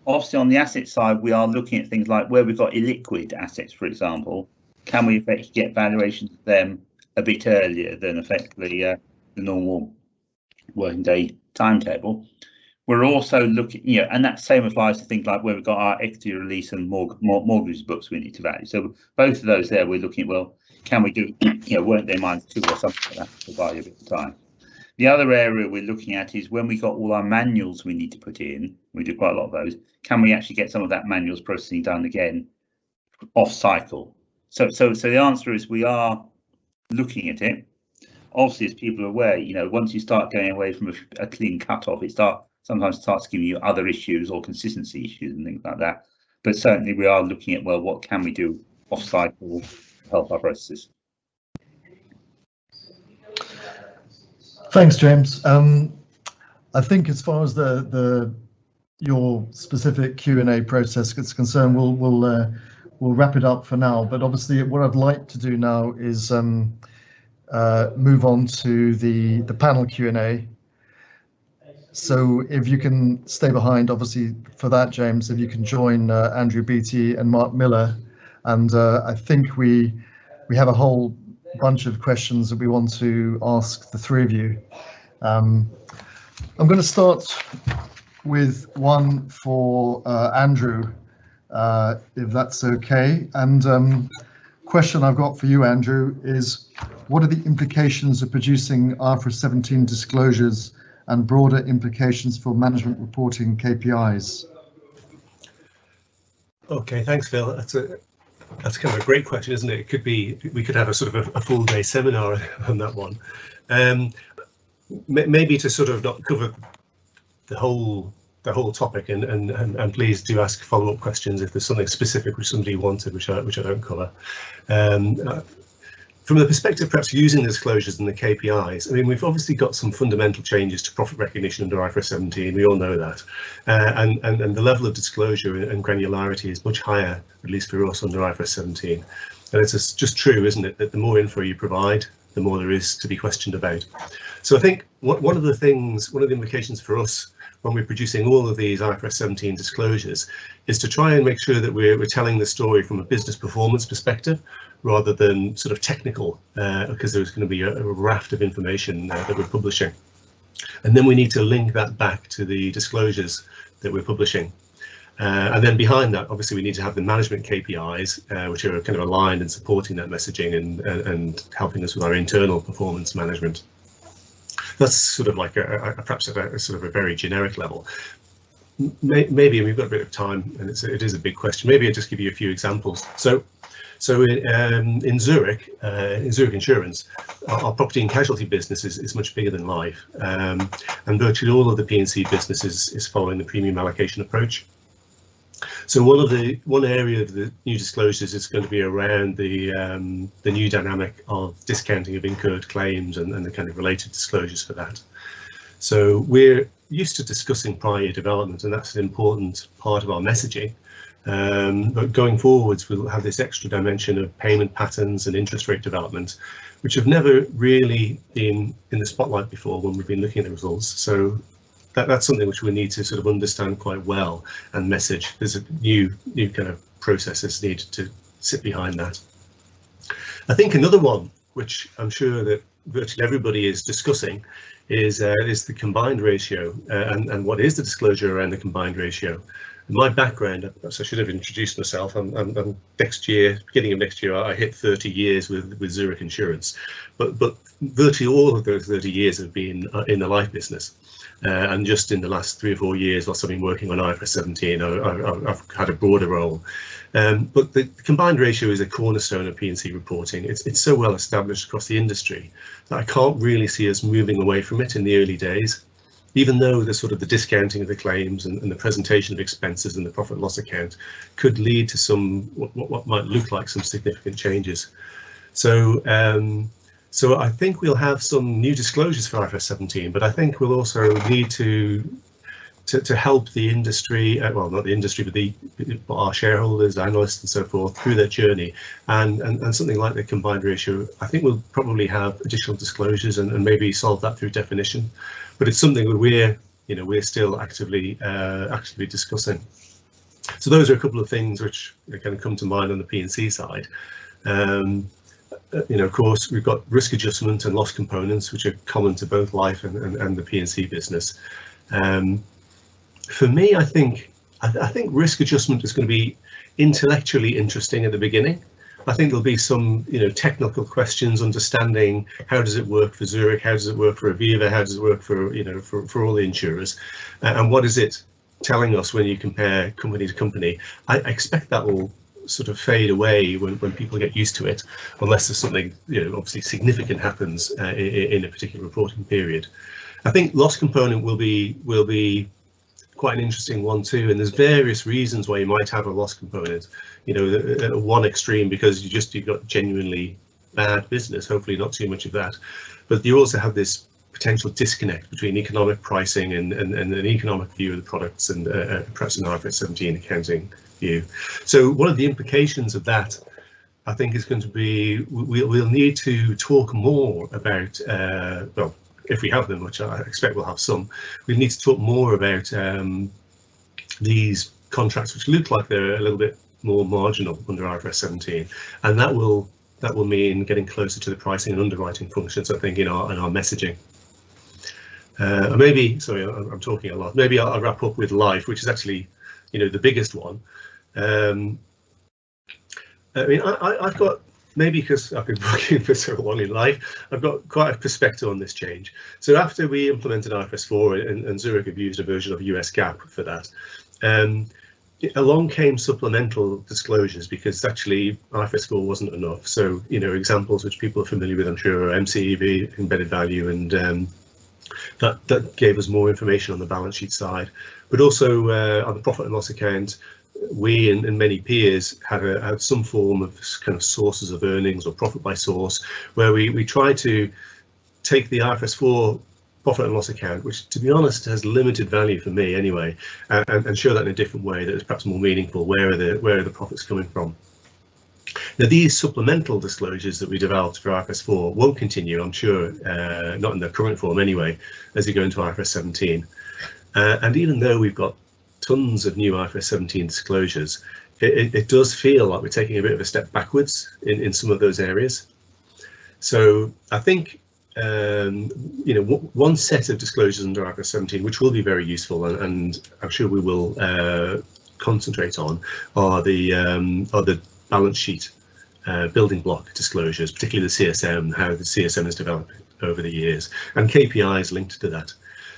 [SPEAKER 2] Obviously, on the asset side, we are looking at things like where we've got illiquid assets, for example. Can we effectively get valuations of them a bit earlier than effectively the normal working day timetable? We're also looking, and that same applies to things like where we've got our equity release and mortgage books we need to value. So both of those there, we're looking at, well, can we do, weren't they -2 or something like that to buy a bit of time? The other area we're looking at is when we got all our manuals we need to put in, we do quite a lot of those, can we actually get some of that manuals processing done again off cycle? So the answer is we are looking at it. Obviously, as people are aware, once you start going away from a clean cutoff, sometimes starts giving you other issues or consistency issues and things like that. But certainly we are looking at, well, what can we do off cycle to help our processes?
[SPEAKER 1] Thanks, James. I think as far as your specific Q&A process is concerned, we'll wrap it up for now. But obviously, what I'd like to do now is move on to the panel Q&A. So if you can stay behind, obviously, for that, James, if you can join Andrew Beattie and Mark Miller. And I think we have a whole bunch of questions that we want to ask the three of you. I'm going to start with one for Andrew, if that's okay. And question I've got for you, Andrew, is what are the implications of producing IFRS 17 disclosures and broader implications for management reporting KPIs?
[SPEAKER 3] Okay, thanks, Phil. That's kind of a great question, isn't it? It could be, we could have a sort of a full day seminar on that one. Maybe to sort of not cover the whole topic, and please do ask follow-up questions if there's something specific which somebody wanted, which I don't cover. From the perspective, perhaps using the disclosures and the KPIs, I mean, we've obviously got some fundamental changes to profit recognition under IFRS 17. We all know that, and the level of disclosure and granularity is much higher, at least for us, under IFRS 17. And it's just true, isn't it, that the more info you provide, the more there is to be questioned about. So I think one of the implications for us when we're producing all of these IFRS 17 disclosures is to try and make sure that we're telling the story from a business performance perspective rather than sort of technical, because there's going to be a raft of information that we're publishing. And then we need to link that back to the disclosures that we're publishing. And then behind that, obviously, we need to have the management KPIs, which are kind of aligned and supporting that messaging and helping us with our internal performance management. That's sort of like perhaps at a sort of a very generic level. Maybe, and we've got a bit of time, and it is a big question. Maybe I'll just give you a few examples. So in Zurich Insurance, our property and casualty business is much bigger than life, and virtually all of the P&C business is following the premium allocation approach. So one area of the new disclosures is going to be around the new dynamic of discounting of incurred claims and the kind of related disclosures for that. So we're used to discussing prior year development, and that's an important part of our messaging. But going forwards, we'll have this extra dimension of payment patterns and interest rate development, which have never really been in the spotlight before when we've been looking at the results. So that's something which we need to sort of understand quite well and message. There's a new kind of processes needed to sit behind that. I think another one, which I'm sure that virtually everybody is discussing, is the combined ratio, and what is the disclosure around the combined ratio. My background, so I should have introduced myself. I'm next year, beginning of next year, I hit 30 years with Zurich Insurance, but virtually all of those 30 years have been in the life business. And just in the last 3 or 4 years, whilst I've been working on IFRS 17, I've had a broader role. But the combined ratio is a cornerstone of P&C reporting. It's so well established across the industry that I can't really see us moving away from it in the early days, even though the sort of the discounting of the claims and the presentation of expenses and the profit and loss account could lead to some what might look like some significant changes. So I think we'll have some new disclosures for IFRS 17, but I think we'll also need to help the industry, well, not the industry, but our shareholders, analysts, and so forth through their journey. And something like the combined ratio, I think we'll probably have additional disclosures and maybe solve that through definition. But it's something that we're still actively discussing. So those are a couple of things which kind of come to mind on the P&C side. Of course, we've got risk adjustment and loss components, which are common to both life and the P&C business. For me, I think risk adjustment is going to be intellectually interesting at the beginning. I think there'll be some, technical questions, understanding how does it work for Zurich, how does it work for Aviva, how does it work for, for all the insurers, and what is it telling us when you compare company to company. I expect that will sort of fade away when people get used to it, unless there's something obviously significant happens in a particular reporting period. I think loss component will be quite an interesting one too, and there's various reasons why you might have a loss component. At one extreme, because you've got genuinely bad business, hopefully not too much of that, but you also have this potential disconnect between economic pricing and an economic view of the products and perhaps an IFRS 17 accounting view. So one of the implications of that I think it's going to be, we'll need to talk more about, well, if we have them, which I expect we'll have some, we need to talk more about these contracts which look like they're a little bit more marginal under IFRS 17, and that will mean getting closer to the pricing and underwriting functions, I think, in our messaging. Maybe, sorry, I'm talking a lot. Maybe I'll wrap up with life, which is actually, the biggest one. I mean, I've got, maybe because I've been working for so long in life, I've got quite a perspective on this change. So after we implemented IFRS 4 and Zurich have used a version of US GAAP for that, along came supplemental disclosures, because actually IFRS 4 wasn't enough. So, examples which people are familiar with, I'm sure, are MCEV, embedded value, and that gave us more information on the balance sheet side. But also on the profit and loss account, we and many peers had some form of kind of sources of earnings or profit by source, where we try to take the IFRS 4 profit and loss account, which, to be honest, has limited value for me anyway, and show that in a different way that is perhaps more meaningful. Where are the profits coming from? Now, these supplemental disclosures that we developed for IFRS 4 won't continue, I'm sure, not in their current form anyway, as we go into IFRS 17. And even though we've got tons of new IFRS 17 disclosures, it does feel like we're taking a bit of a step backwards in some of those areas. So I think one set of disclosures under IFRS 17, which will be very useful, and I'm sure we will concentrate on, are the balance sheet building block disclosures, particularly the CSM, how the CSM has developed over the years, and KPIs linked to that.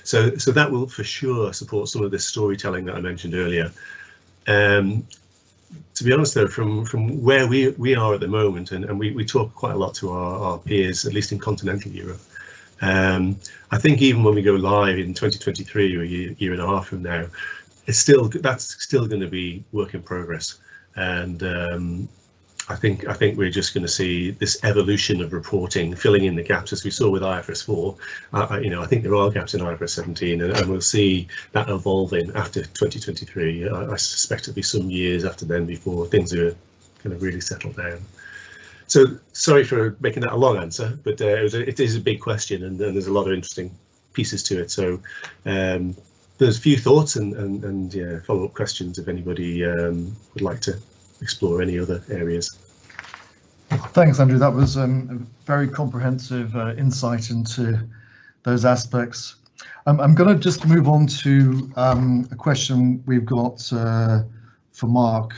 [SPEAKER 3] So that will for sure support some of this storytelling that I mentioned earlier. To be honest, though, from where we are at the moment, and we talk quite a lot to our peers, at least in continental Europe, I think even when we go live in 2023 or a year and a half from now, that's still going to be work in progress. And I think we're just going to see this evolution of reporting, filling in the gaps as we saw with IFRS 4. I think there are gaps in IFRS 17, and we'll see that evolving after 2023. I suspect it'll be some years after then before things are kind of really settled down. So sorry for making that a long answer, but it is a big question, and there's a lot of interesting pieces to it. So there's a few thoughts and yeah, follow-up questions if anybody would like to explore any other areas.
[SPEAKER 1] Thanks, Andrew. That was a very comprehensive insight into those aspects. I'm going to just move on to a question we've got for Mark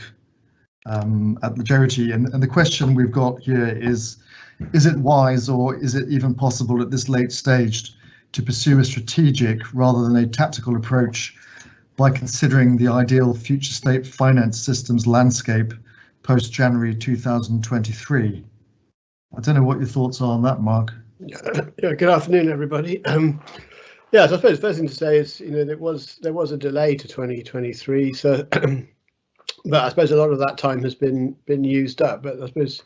[SPEAKER 1] at Majority, and the question we've got here is it wise, or is it even possible at this late stage to pursue a strategic rather than a tactical approach by considering the ideal future state finance systems landscape post-January 2023? I don't know what your thoughts are on that, Mark.
[SPEAKER 4] Yeah, good afternoon, everybody. Yeah, so I suppose the first thing to say is, there was a delay to 2023, so but I suppose a lot of that time has been used up. But I suppose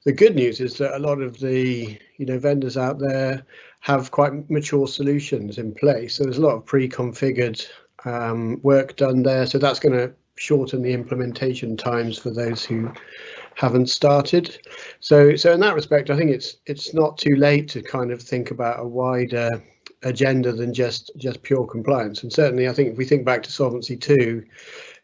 [SPEAKER 4] the good news is that a lot of the vendors out there have quite mature solutions in place. So there's a lot of pre-configured work done there. So that's going to shorten the implementation times for those who haven't started. So in that respect, I think it's not too late to kind of think about a wider agenda than just pure compliance. And certainly, I think if we think back to Solvency II,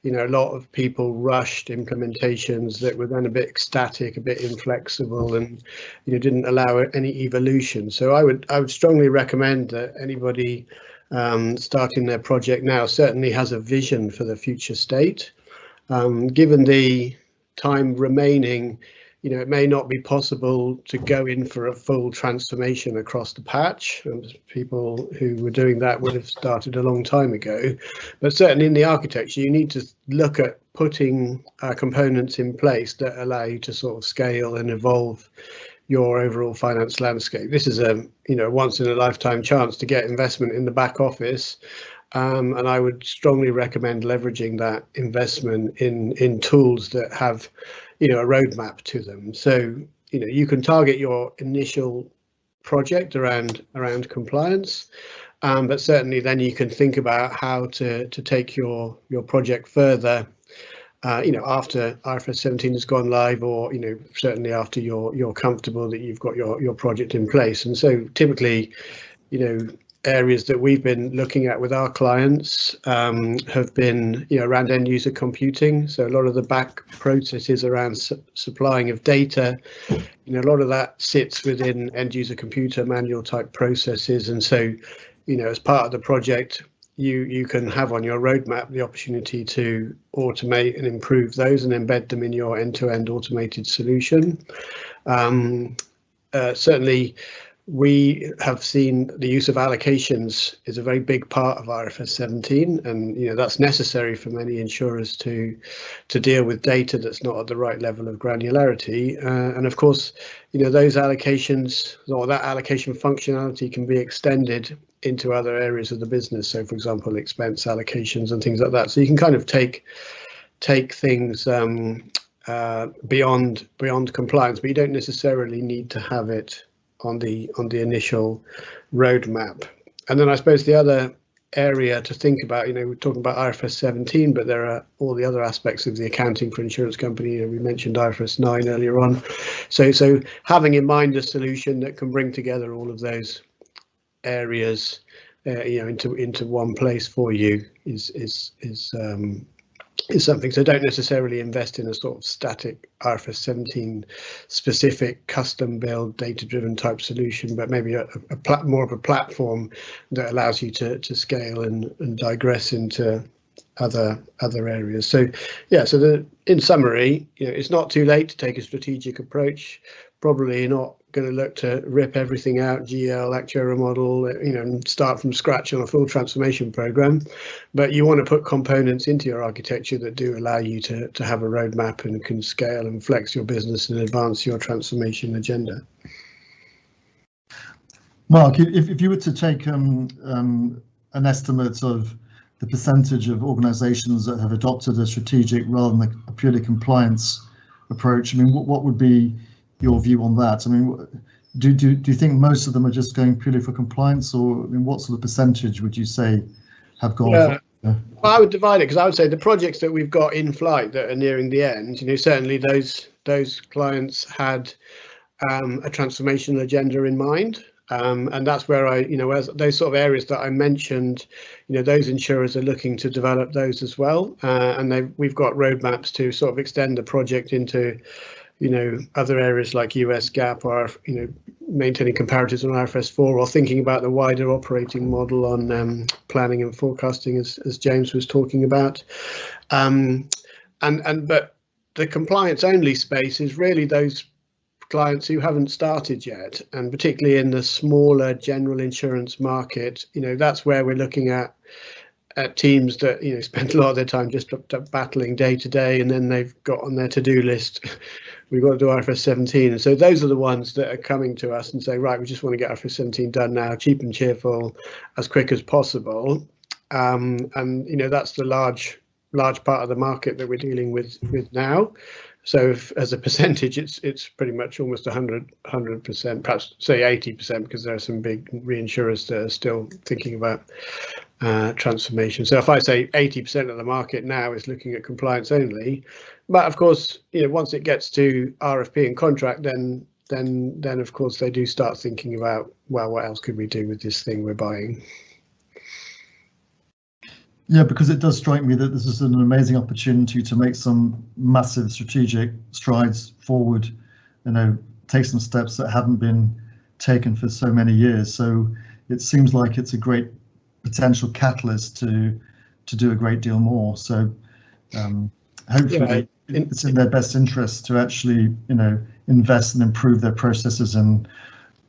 [SPEAKER 4] a lot of people rushed implementations that were then a bit static, a bit inflexible, and didn't allow any evolution. So I would strongly recommend that anybody starting their project now certainly has a vision for the future state. Given the time remaining, it may not be possible to go in for a full transformation across the patch, and people who were doing that would have started a long time ago. But certainly in the architecture, you need to look at putting components in place that allow you to sort of scale and evolve your overall finance landscape. This is a once in a lifetime chance to get investment in the back office, and I would strongly recommend leveraging that investment in tools that have a roadmap to them. So you can target your initial project around compliance, but certainly then you can think about how to take your project further after IFRS 17 has gone live, or certainly after you're comfortable that you've got your project in place. And so typically, areas that we've been looking at with our clients have been around end user computing. So a lot of the back processes around supplying of data, a lot of that sits within end user computer manual type processes. And so as part of the project, you can have on your roadmap the opportunity to automate and improve those and embed them in your end-to-end automated solution. Certainly, we have seen the use of allocations is a very big part of IFRS 17, and that's necessary for many insurers to deal with data that's not at the right level of granularity. And of course, those allocations, or that allocation functionality, can be extended into other areas of the business. So, for example, expense allocations and things like that. So you can kind of take things beyond compliance, but you don't necessarily need to have it on the initial roadmap. And then I suppose the other area to think about, we're talking about IFRS 17, but there are all the other aspects of the accounting for insurance company. We mentioned IFRS 9 earlier on. So having in mind a solution that can bring together all of those areas into one place for you is something. So don't necessarily invest in a sort of static IFRS 17 specific custom build data driven type solution, but maybe more of a platform that allows you to scale and digress into other areas. So in summary, it's not too late to take a strategic approach. Probably not going to look to rip everything out, GL, actuarial model, and start from scratch on a full transformation program. But you want to put components into your architecture that do allow you to have a roadmap and can scale and flex your business and advance your transformation agenda.
[SPEAKER 1] Mark, if you were to take an estimate of the percentage of organisations that have adopted a strategic rather than a purely compliance approach, what would be your view on that? Do you think most of them are just going purely for compliance, or what sort of percentage would you say have gone?
[SPEAKER 4] Well, I would divide it, because I would say the projects that we've got in flight that are nearing the end, certainly those clients had a transformational agenda in mind. And that's where as those sort of areas that I mentioned, those insurers are looking to develop those as well. And we've got roadmaps to sort of extend the project into other areas like US GAAP, or maintaining comparatives on IFRS 4, or thinking about the wider operating model on planning and forecasting, as James was talking about. But the compliance only space is really those clients who haven't started yet, and particularly in the smaller general insurance market, that's where we're looking at teams that spend a lot of their time just battling day to day, and then they've got on their to-do list, we've got to do IFRS 17. And so those are the ones that are coming to us and say, right, we just want to get IFRS 17 done now, cheap and cheerful, as quick as possible. And that's the large part of the market that we're dealing with now. So as a percentage, it's pretty much almost 100%, perhaps say 80%, because there are some big reinsurers that are still thinking about transformation. So if I say 80% of the market now is looking at compliance only, but of course, once it gets to RFP and contract, then of course they do start thinking about, well, what else could we do with this thing we're buying?
[SPEAKER 1] Yeah, because it does strike me that this is an amazing opportunity to make some massive strategic strides forward, take some steps that haven't been taken for so many years. So it seems like it's a great potential catalyst to do a great deal more. So hopefully it's in their best interest to actually, invest and improve their processes and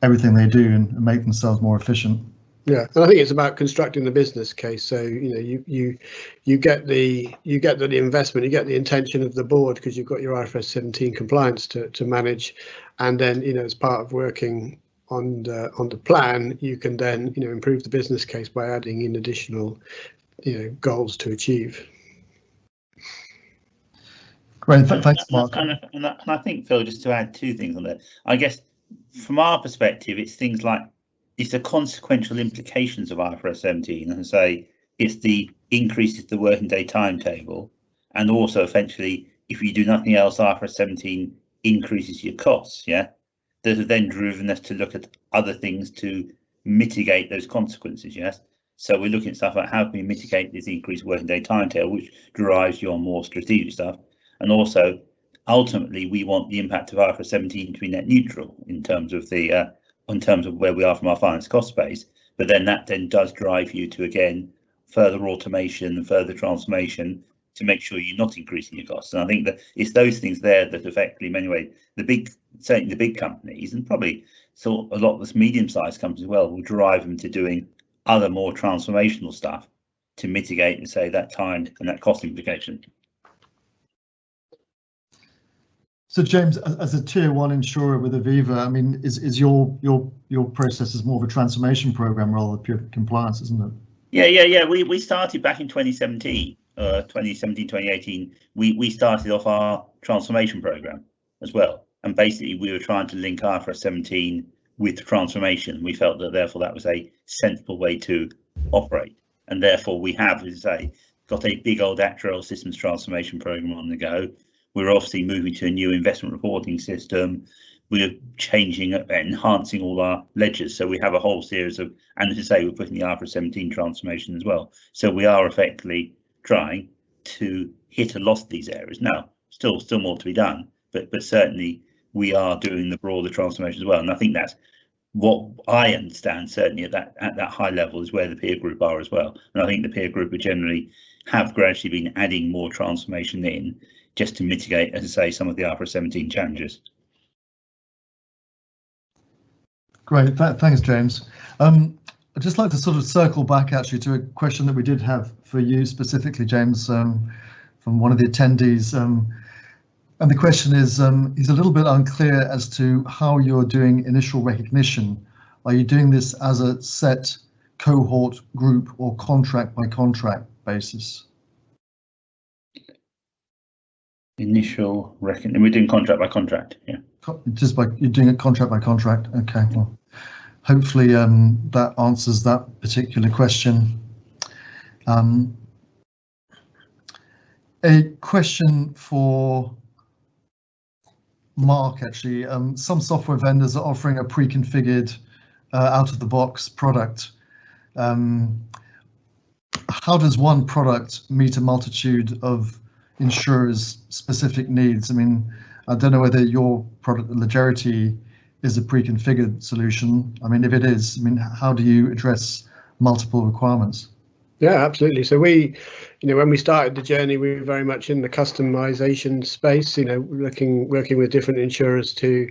[SPEAKER 1] everything they do and make themselves more efficient.
[SPEAKER 4] Yeah, and I think it's about constructing the business case. So you get the investment, you get the intention of the board, because you've got your IFRS 17 compliance to manage, and then as part of working on the plan, you can then improve the business case by adding in additional goals to achieve.
[SPEAKER 1] Great, thanks, Mark.
[SPEAKER 2] And I think, Phil, just to add two things on that, I guess from our perspective, it's things like it's the consequential implications of IFRS 17, and say it's the increase of the working day timetable, and also eventually, if you do nothing else, IFRS 17 increases your costs, yeah, that have then driven us to look at other things to mitigate those consequences, yes. So we're looking at stuff like how can we mitigate this increased working day timetable, which drives your more strategic stuff, and also ultimately we want the impact of IFRS 17 to be net neutral in terms of the in terms of where we are from our finance cost base. But then that then does drive you to again further automation and further transformation to make sure you're not increasing your costs. And I think that it's those things there that effectively, in many ways, certainly the big companies, and probably so a lot of this medium-sized companies as well, will drive them to doing other more transformational stuff to mitigate, and say, that time and that cost implication.
[SPEAKER 1] So James, as a tier one insurer with Aviva, I mean, is your process is more of a transformation program rather than pure compliance, isn't it?
[SPEAKER 2] Yeah. We started back in 2017, 2018. We started off our transformation program as well, and basically we were trying to link IFRS 17 with the transformation. We felt that therefore that was a sensible way to operate, and therefore we have, as I say, got a big old actuarial systems transformation program on the go. We're obviously moving to a new investment reporting system. We're changing, enhancing all our ledgers. So we have a whole series of, and as I say, we're putting the IFRS 17 transformation as well. So we are effectively trying to hit a lot of these areas. Now, still more to be done, but certainly we are doing the broader transformation as well. And I think that's what I understand, certainly at that high level, is where the peer group are as well. And I think the peer group are generally have gradually been adding more transformation in, just to mitigate, as I say, some of the IFRS 17 challenges.
[SPEAKER 1] Great, thanks, James. I'd just like to sort of circle back actually to a question that we did have for you specifically, James, from one of the attendees. And the question is, he's a little bit unclear as to how you're doing initial recognition. Are you doing this as a set cohort group or contract by contract basis?
[SPEAKER 2] Initial reckoning, we're doing contract by contract, yeah.
[SPEAKER 1] You're doing it contract by contract. Okay, well, hopefully that answers that particular question. A question for Mark, actually. Some software vendors are offering a pre-configured out-of-the-box product. How does one product meet a multitude of insurers' specific needs? I mean, I don't know whether your product, Legerity, is a pre-configured solution. I mean, if it is, I mean, how do you address multiple requirements?
[SPEAKER 4] Yeah, absolutely. So we, when we started the journey, we were very much in the customization space, working with different insurers to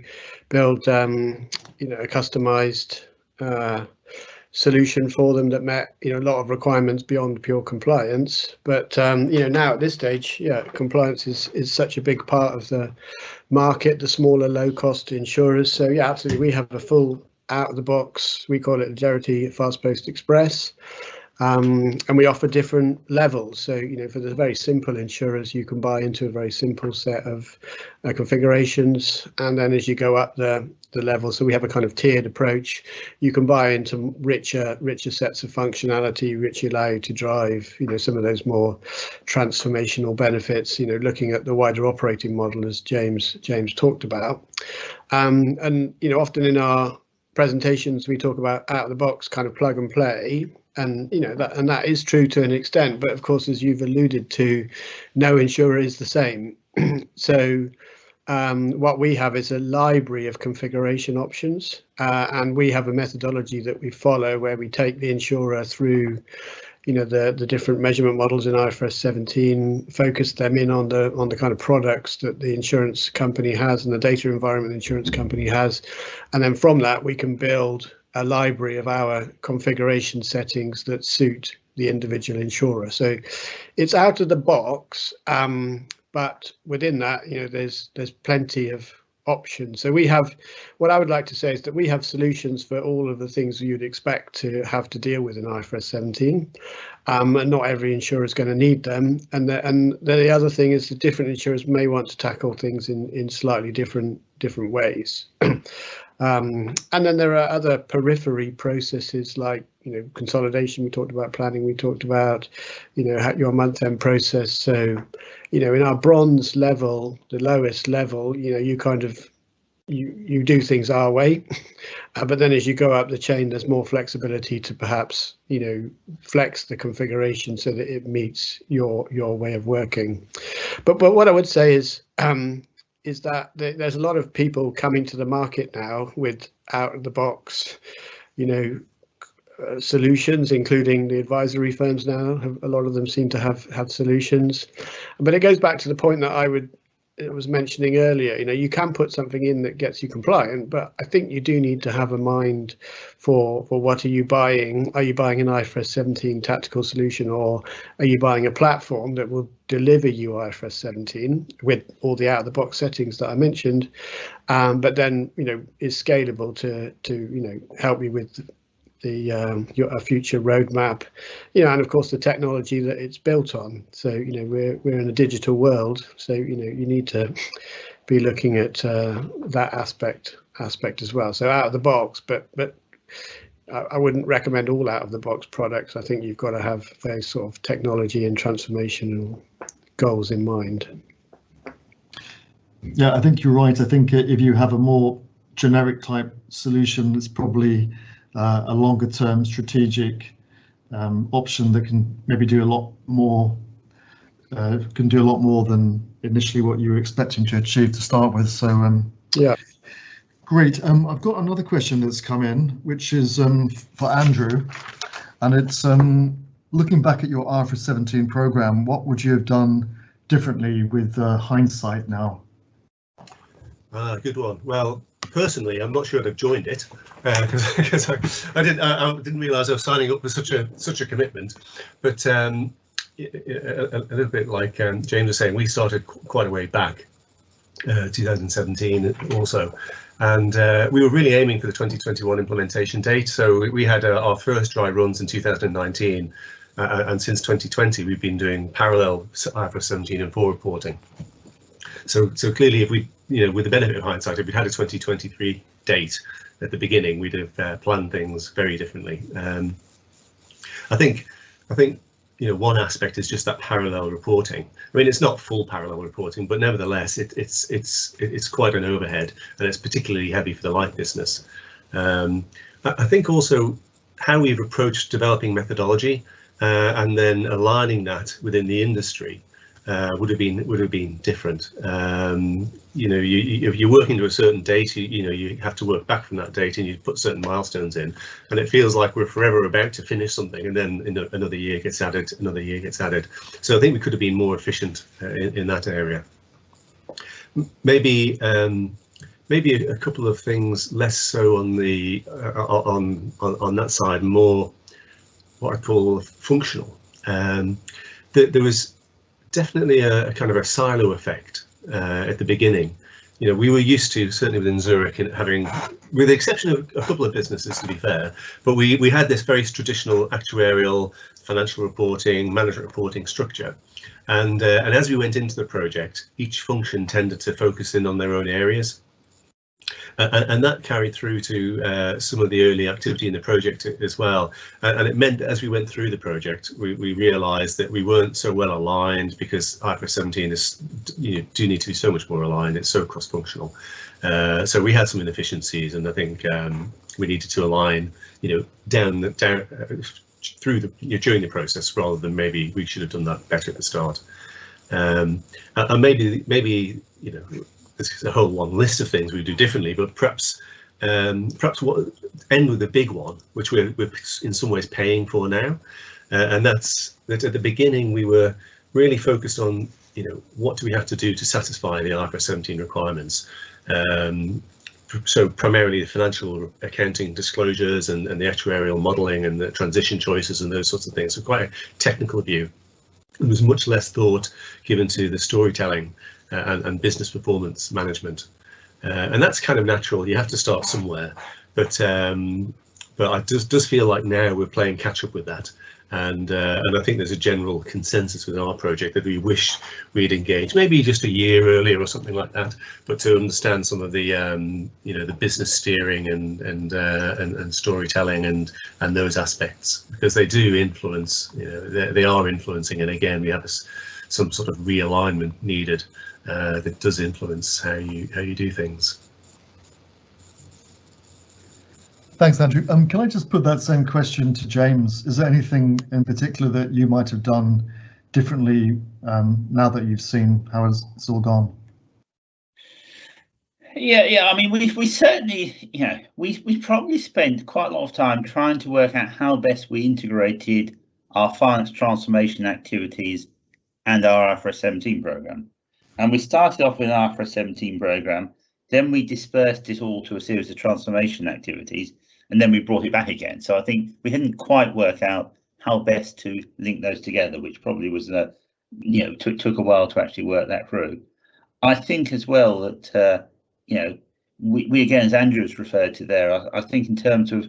[SPEAKER 4] build, a customized solution for them that met, a lot of requirements beyond pure compliance. But, now at this stage, compliance is such a big part of the market, the smaller, low cost insurers. So yeah, absolutely. We have a full out of the box, we call it Legerity Fast Post Express. And we offer different levels. So, for the very simple insurers, you can buy into a very simple set of configurations. And then as you go up the level, so we have a kind of tiered approach, you can buy into richer sets of functionality, which allow you to drive, some of those more transformational benefits, looking at the wider operating model, as James talked about. And, often in our presentations, we talk about out of the box kind of plug and play. And that is true to an extent, but of course, as you've alluded to, no insurer is the same. So what we have is a library of configuration options, and we have a methodology that we follow where we take the insurer through, the different measurement models in IFRS 17, focus them in on the kind of products that the insurance company has and the data environment the insurance company has, and then from that we can build a library of our configuration settings that suit the individual insurer. So it's out of the box, but within that, there's plenty of options. So we have, what I would like to say is that we have solutions for all of the things you'd expect to have to deal with in IFRS 17, and not every insurer is going to need them. And the other thing is that different insurers may want to tackle things in slightly different ways. And then there are other periphery processes like, consolidation. We talked about planning. We talked about, your month-end process. So, in our bronze level, the lowest level, you kind of you do things our way, but then as you go up the chain, there's more flexibility to perhaps flex the configuration so that it meets your way of working. But what I would say is that there's a lot of people coming to the market now with out of the box, solutions, including the advisory firms now. A lot of them seem to have solutions, but it goes back to the point that I was mentioning earlier. You can put something in that gets you compliant, but I think you do need to have a mind for what are you buying? Are you buying an IFRS 17 tactical solution, or are you buying a platform that will deliver you IFRS 17 with all the out-of-the-box settings that I mentioned, but then is scalable to help you with your future roadmap, and of course the technology that it's built on. So we're in a digital world, so you need to be looking at that aspect as well. So out of the box, but I wouldn't recommend all out of the box products. I think you've got to have those sort of technology and transformational goals in mind.
[SPEAKER 1] Yeah, I think you're right. I think if you have a more generic type solution, it's probably a longer term strategic option that can maybe do a lot more, than initially what you were expecting to achieve to start with. So
[SPEAKER 4] yeah,
[SPEAKER 1] great. I've got another question that's come in, which is for Andrew, and it's looking back at your IFRS 17 program, what would you have done differently with hindsight now?
[SPEAKER 3] Good one. Well, personally, I'm not sure I'd have joined it because I didn't realise I was signing up for such a commitment. But a little bit like James was saying, we started quite a way back, 2017 also, and we were really aiming for the 2021 implementation date. So we had our first dry runs in 2019, and since 2020 we've been doing parallel IFRS 17 and 4 reporting. So clearly, if we, with the benefit of hindsight, if we had a 2023 date at the beginning, we'd have planned things very differently. I think one aspect is just that parallel reporting. I mean, it's not full parallel reporting, but nevertheless, it's quite an overhead, and it's particularly heavy for the life business. I think also how we've approached developing methodology and then aligning that within the industry would have been different. If you're working to a certain date, you have to work back from that date, and you put certain milestones in, and it feels like we're forever about to finish something, and then another year gets added, another year gets added. So I think we could have been more efficient in that area. Maybe a couple of things less so on the on that side, more what I call functional. There was definitely a kind of a silo effect at the beginning. We were used to, certainly within Zurich, having, with the exception of a couple of businesses to be fair, but we had this very traditional actuarial, financial reporting, management reporting structure. And as we went into the project, each function tended to focus in on their own areas. And that carried through to some of the early activity in the project as well. And it meant that as we went through the project, we realised that we weren't so well aligned, because IFRS 17 is, do need to be so much more aligned. It's so cross-functional. So we had some inefficiencies, and I think we needed to align, down through during the process, rather than maybe we should have done that better at the start. And maybe there's a whole long list of things we do differently, but perhaps what end with the big one, which we're in some ways paying for now, and that's that at the beginning we were really focused on what do we have to do to satisfy the IFRS 17 requirements. So primarily the financial accounting disclosures and the actuarial modelling and the transition choices and those sorts of things. So quite a technical view. There was much less thought given to the storytelling and business performance management, and that's kind of natural. You have to start somewhere, but it does feel like now we're playing catch up with that, And I think there's a general consensus with our project that we wish we'd engaged maybe just a year earlier or something like that, but to understand some of the you know, the business steering and storytelling and those aspects, because they do influence, you know, they are influencing, and again we have some sort of realignment needed that does influence how you do things.
[SPEAKER 1] Thanks, Andrew. Can I just put that same question to James? Is there anything in particular that you might have done differently now that you've seen how it's all gone?
[SPEAKER 2] Yeah. I mean, we certainly, you know, we probably spent quite a lot of time trying to work out how best we integrated our finance transformation activities and our IFRS 17 program. And we started off with an IFRS 17 program, then we dispersed it all to a series of transformation activities, and then we brought it back again. So I think we hadn't quite worked out how best to link those together, which probably was you know, took a while to actually work that through. I think as well that you know, we again, as Andrew has referred to there, I think in terms of,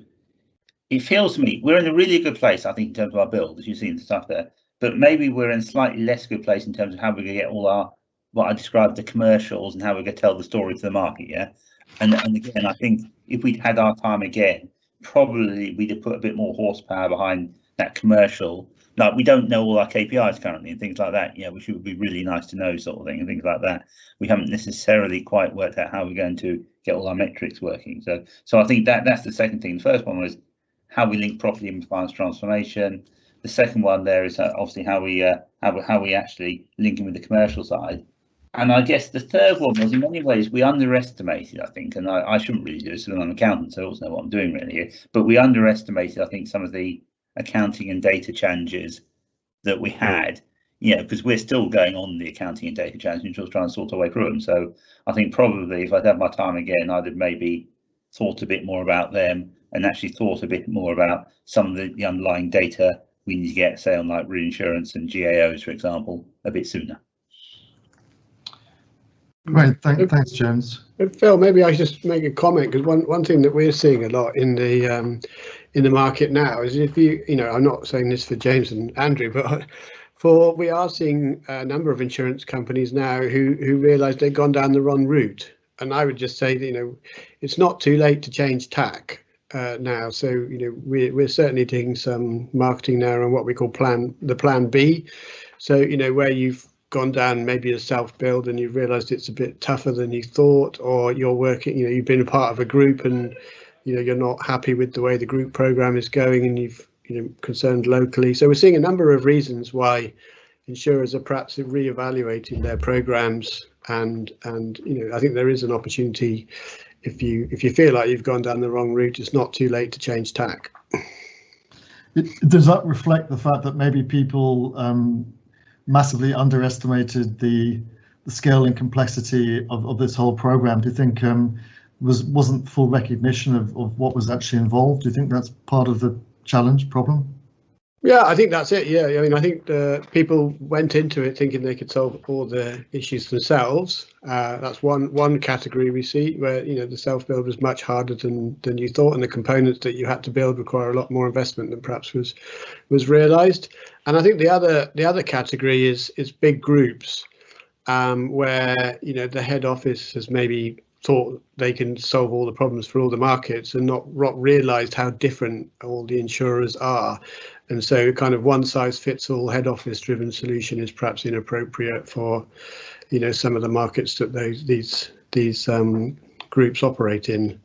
[SPEAKER 2] it feels to me we're in a really good place, I think, in terms of our build, as you've seen the stuff there, but maybe we're in a slightly less good place in terms of how we're going to get all our, what I described, the commercials, and how we're going to tell the story to the market. Yeah, and again, I think if we'd had our time again, probably we'd have put a bit more horsepower behind that commercial. Like, we don't know all our KPIs currently and things like that, yeah, which would be really nice to know, sort of thing, and things like that. We haven't necessarily quite worked out how we're going to get all our metrics working. So I think that's the second thing. The first one was how we link properly in finance transformation. The second one there is obviously how we actually link in with the commercial side. And I guess the third one was, in many ways, we underestimated, I think, and I shouldn't really do this, I'm an accountant, so I also know what I'm doing really here, but we underestimated, I think, some of the accounting and data challenges that we had, you know, because we're still going on the accounting and data challenges and just trying to sort our way through them. So I think probably if I'd had my time again, I'd have maybe thought a bit more about them and actually thought a bit more about some of the underlying data we need to get, say, on like reinsurance and GAOs, for example, a bit sooner.
[SPEAKER 1] Great, thanks, James.
[SPEAKER 4] Phil, maybe I should just make a comment, because one thing that we're seeing a lot in the market now is, if you know, I'm not saying this for James and Andrew, but we are seeing a number of insurance companies now who realise they've gone down the wrong route. And I would just say that, you know, it's not too late to change tack now. So, you know, we're certainly doing some marketing now on what we call the plan B. So, you know, where you've gone down maybe a self-build and you've realised it's a bit tougher than you thought, or you're working, you know, you've been a part of a group and, you know, you're not happy with the way the group program is going, and you've, you know, concerned locally. So we're seeing a number of reasons why insurers are perhaps reevaluating their programs, and you know, I think there is an opportunity, if you feel like you've gone down the wrong route, it's not too late to change tack.
[SPEAKER 1] Does that reflect the fact that maybe people massively underestimated the scale and complexity of this whole program? Do you think wasn't full recognition of what was actually involved? Do you think that's part of the problem?
[SPEAKER 4] Yeah, I think that's it. Yeah, I mean, I think people went into it thinking they could solve all the issues themselves. That's one category we see, where, you know, the self-build was much harder than you thought, and the components that you had to build require a lot more investment than perhaps was realised. And I think the other category is big groups, where, you know, the head office has maybe thought they can solve all the problems for all the markets and not realised how different all the insurers are. And so kind of one size fits all head office driven solution is perhaps inappropriate for, you know, some of the markets that these groups operate in.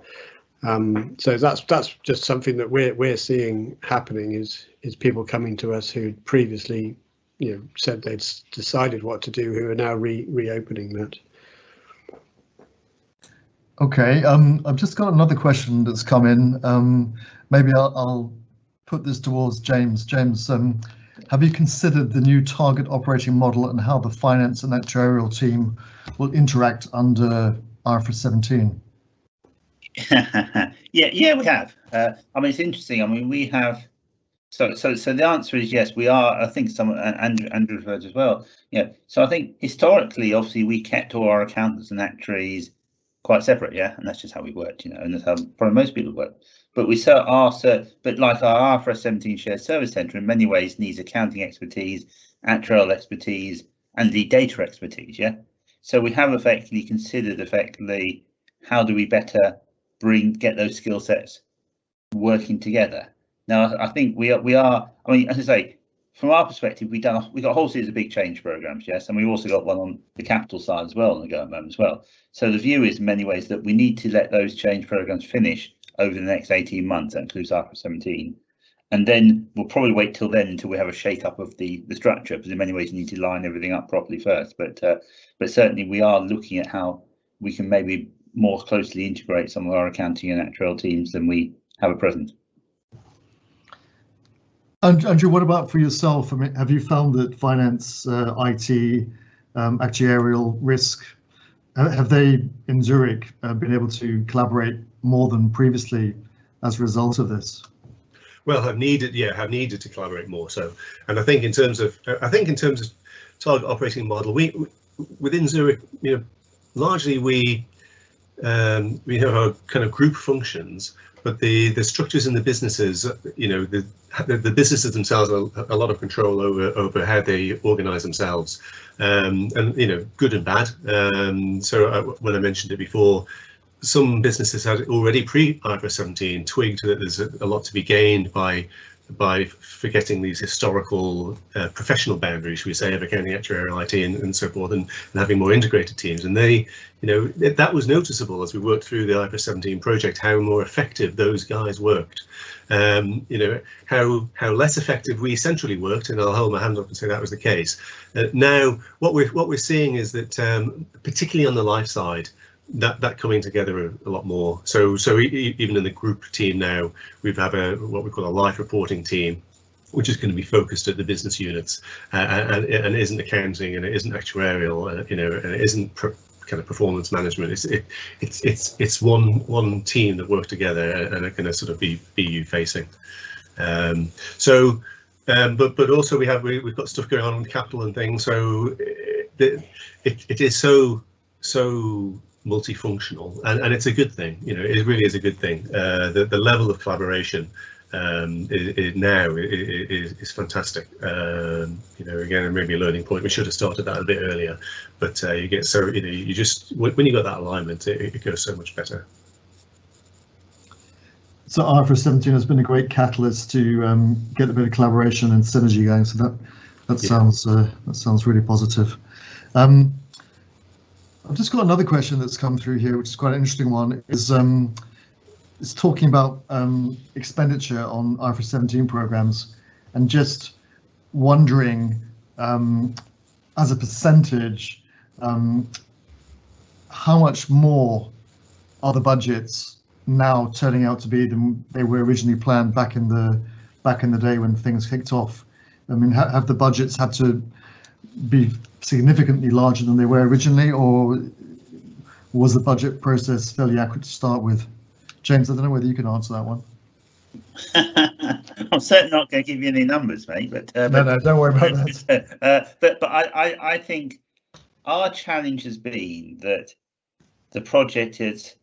[SPEAKER 4] So that's just something that we're seeing happening, is people coming to us who previously, you know, said they'd decided what to do, who are now reopening that.
[SPEAKER 1] Okay, I've just got another question that's come in. Maybe I'll put this towards James. James, have you considered the new target operating model and how the finance and actuarial team will interact under IFRS 17?
[SPEAKER 2] Yeah, we have. I mean, it's interesting. I mean, we have. So the answer is yes, we are. I think Andrew referred as well. Yeah. So I think historically, obviously, we kept all our accountants and actuaries quite separate, yeah, and that's just how we worked, you know, and that's how probably most people work. But we but like our IFRS 17 shared service centre in many ways needs accounting expertise, actuarial expertise, and the data expertise, yeah. So we have effectively considered how do we better get those skill sets working together. Now I think we are. I mean, as I say, from our perspective, we got a whole series of big change programs, yes, and we've also got one on the capital side as well on the go at the moment as well. So the view is in many ways that we need to let those change programs finish over the next 18 months. That includes IFRS 17, and then we'll probably wait till then until we have a shake up of the structure, because in many ways you need to line everything up properly first. But certainly we are looking at how we can maybe more closely integrate some of our accounting and actuarial teams than we have at present.
[SPEAKER 1] Andrew, what about for yourself? I mean, have you found that finance, IT, actuarial, risk, have they in Zurich been able to collaborate more than previously as a result of this?
[SPEAKER 3] Well, have needed to collaborate more. So, and I think in terms of target operating model, we within Zurich, you know, largely we have our kind of group functions, but the structures in the businesses, you know, the businesses themselves have a lot of control over how they organise themselves, and you know, good and bad. So when I mentioned it before, some businesses had already pre-IFRS 17 twigged that there's a lot to be gained by forgetting these historical professional boundaries, should we say, of accounting, actuarial, IT, and so forth, and having more integrated teams. And they, you know, that was noticeable as we worked through the IFRS 17 project, how more effective those guys worked. You know, how less effective we centrally worked, and I'll hold my hand up and say that was the case. Now, what we're seeing is that, particularly on the life side, that coming together a lot more. So even in the group team now, we have what we call a life reporting team, which is going to be focused at the business units, and it isn't accounting, and it isn't actuarial, you know, and it isn't kind of performance management. It's one team that work together and are going to sort of be BU facing. But also we've got stuff going on capital and things. So it is so multifunctional, and it's a good thing. You know, it really is a good thing. The level of collaboration is fantastic. You know, again, maybe a learning point. We should have started that a bit earlier, but you get so, you know, you just when you got that alignment, it goes so much better.
[SPEAKER 1] So IFRS 17 has been a great catalyst to get a bit of collaboration and synergy going. So that sounds really positive. I've just got another question that's come through here, which is quite an interesting one. It's talking about expenditure on IFRS 17 programs, and just wondering, as a percentage, how much more are the budgets now turning out to be than they were originally planned back in the day when things kicked off? I mean, have the budgets had to be significantly larger than they were originally, or was the budget process fairly accurate to start with? James, I don't know whether you can answer that one.
[SPEAKER 2] I'm certainly not going to give you any numbers, mate. But
[SPEAKER 1] no, don't worry about that.
[SPEAKER 2] But I think our challenge has been that the project has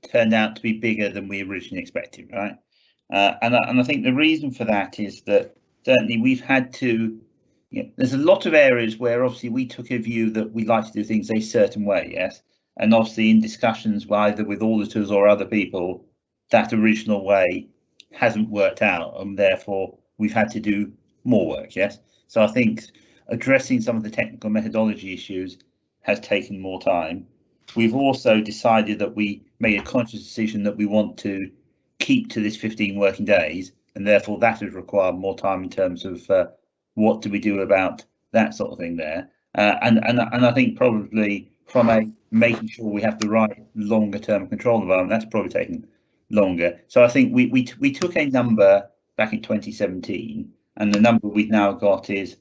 [SPEAKER 2] turned out to be bigger than we originally expected, right? And I think the reason for that is that certainly we've had to. Yeah, there's a lot of areas where obviously we took a view that we like to do things a certain way, yes, and obviously in discussions either with auditors or other people, that original way hasn't worked out, and therefore we've had to do more work, yes. So I think addressing some of the technical methodology issues has taken more time. We've also decided that we made a conscious decision that we want to keep to this 15 working days, and therefore that has required more time in terms of what do we do about that sort of thing there, and I think probably from a making sure we have the right longer term control environment, that's probably taken longer. So I think we took a number back in 2017, and the number we've now got is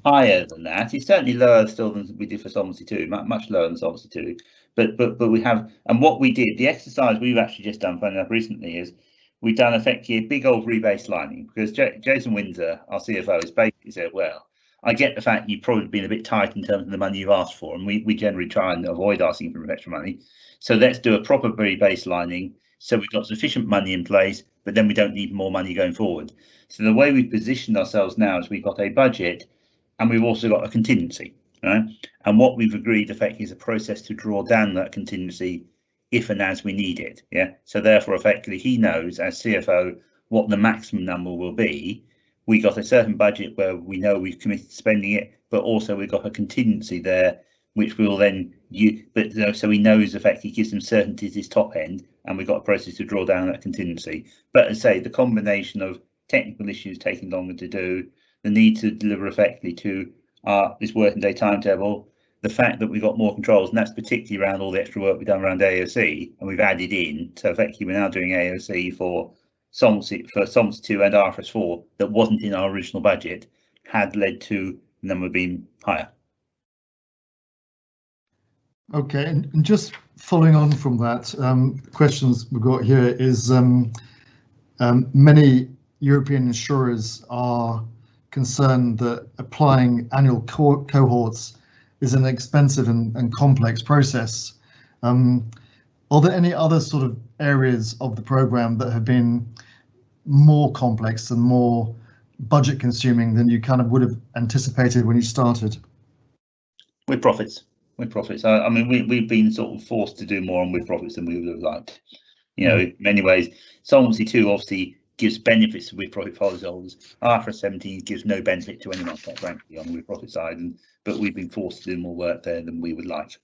[SPEAKER 2] higher than that. It's certainly lower still than we did for Solvency II, much lower than Solvency II. But we have, and what we did, the exercise we've actually just done, funny enough, recently is we've done effectively a big old rebaselining, because Jason Windsor, our CFO, has basically said, well, I get the fact you've probably been a bit tight in terms of the money you've asked for, and we generally try and avoid asking for extra money. So let's do a proper rebaselining, so we've got sufficient money in place, but then we don't need more money going forward. So the way we've positioned ourselves now is we've got a budget, and we've also got a contingency, right? And what we've agreed effectively is a process to draw down that contingency if and as we need it. Yeah. So therefore, effectively, he knows as CFO what the maximum number will be. We got a certain budget where we know we've committed to spending it, but also we've got a contingency there, which will then so he knows effectively gives him certainty at his top end, and we've got a process to draw down that contingency. But as I say, the combination of technical issues taking longer to do, the need to deliver effectively to this working day timetable, the fact that we've got more controls, and that's particularly around all the extra work we've done around AOC, and we've added in. So effectively, we're now doing AOC for Solvency 2 and IFRS 4 that wasn't in our original budget, had led to the number being higher.
[SPEAKER 1] Okay, and just following on from that, questions we've got here is many European insurers are concerned that applying annual cohorts is an expensive and complex process. Are there any other sort of areas of the program that have been more complex and more budget consuming than you kind of would have anticipated when you started?
[SPEAKER 2] With profits. I mean, we've been sort of forced to do more on with profits than we would have liked. You know, in many ways, Solvency 2 obviously gives benefits to with profit policyholders. IFRS 17 gives no benefit to anyone, quite frankly, on the with profit side, but we've been forced to do more work there than we would like.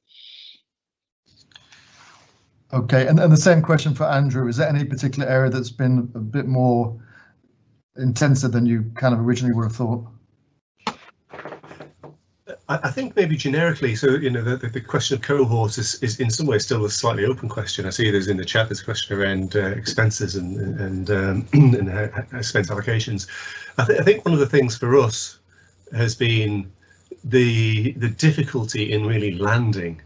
[SPEAKER 1] Okay, and the same question for Andrew. Is there any particular area that's been a bit more intensive than you kind of originally would have thought?
[SPEAKER 3] I think maybe generically, so you know, the question of cohorts is in some ways still a slightly open question. I see there's in the chat there's a question around expenses and expense allocations. I think one of the things for us has been the difficulty in really landing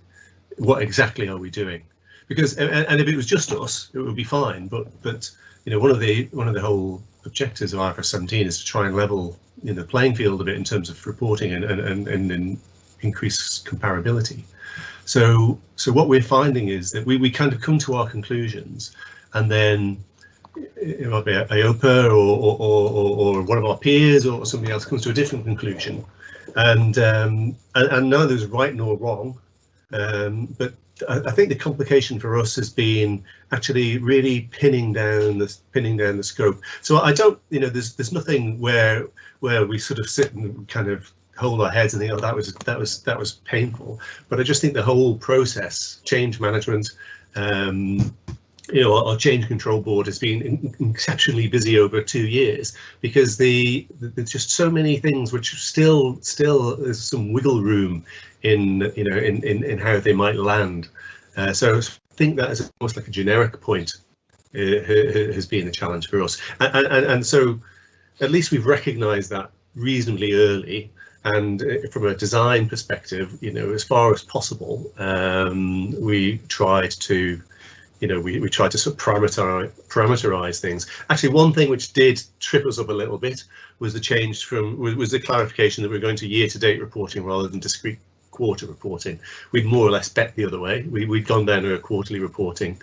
[SPEAKER 3] what exactly are we doing, because and if it was just us it would be fine, but you know, one of the whole objectives of IFRS 17 is to try and level the playing field a bit in terms of reporting and increase comparability. So what we're finding is that we kind of come to our conclusions, and then it might be IOPA or one of our peers or somebody else comes to a different conclusion, and neither is right nor wrong, but I think the complication for us has been actually really pinning down the scope. So I don't, you know, there's nothing where we sort of sit and kind of hold our heads and think, oh, that was painful. But I just think the whole process, change management, you know, our change control board has been exceptionally busy over 2 years, because there's just so many things which still there's some wiggle room in, you know, in how they might land. So I think that is almost like a generic point has been a challenge for us, and so at least we've recognised that reasonably early. And from a design perspective, you know, as far as possible, we tried to, you know, we tried to sort of parameterize things. Actually, one thing which did trip us up a little bit was the change was the clarification that we're going to year-to-date reporting rather than discrete quarter reporting. We'd more or less bet the other way. We'd gone down to a quarterly reporting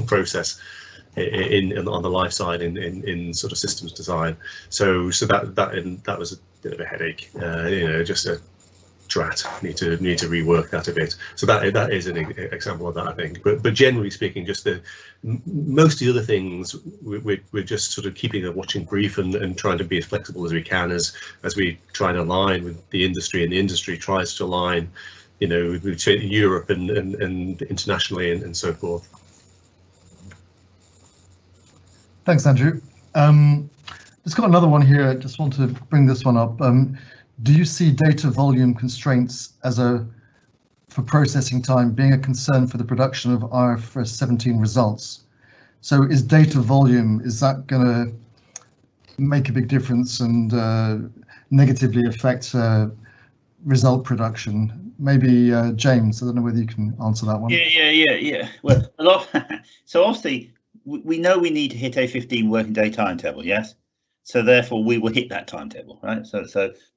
[SPEAKER 3] process on the life side in sort of systems design. So that was a bit of a headache. You know, just a drat. Need to rework that a bit. So that is an example of that, I think. But generally speaking, just most of the other things we're just sort of keeping a watching brief and trying to be as flexible as we can as we try and align with the industry, and the industry tries to align, you know, with Europe and internationally and so forth.
[SPEAKER 1] Thanks, Andrew. Just got another one here. I just want to bring this one up. Do you see data volume constraints for processing time being a concern for the production of IFRS 17 results? So is data volume, is that going to make a big difference and negatively affect result production? Maybe James, I don't know whether you can answer that one.
[SPEAKER 2] Yeah. Well, so obviously we know we need to hit a 15 working day timetable, yes? So therefore we will hit that timetable, right?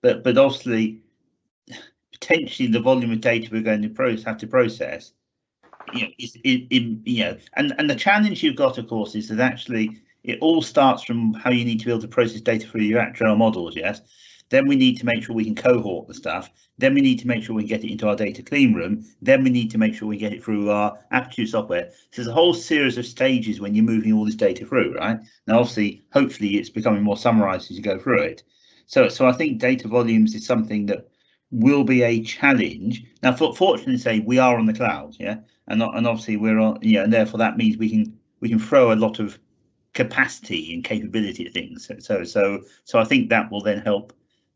[SPEAKER 2] But obviously, potentially the volume of data we're going to have to process, and the challenge you've got, of course, is that actually it all starts from how you need to be able to process data through your actuarial models, yes? Then we need to make sure we can cohort the stuff. Then we need to make sure we get it into our data clean room. Then we need to make sure we get it through our aptitude software. So there's a whole series of stages when you're moving all this data through, right? Now, obviously, hopefully it's becoming more summarized as you go through it. So I think data volumes is something that will be a challenge. Now, fortunately, say we are on the cloud, yeah, and obviously we're on, and therefore that means we can throw a lot of capacity and capability at things. So I think that will then help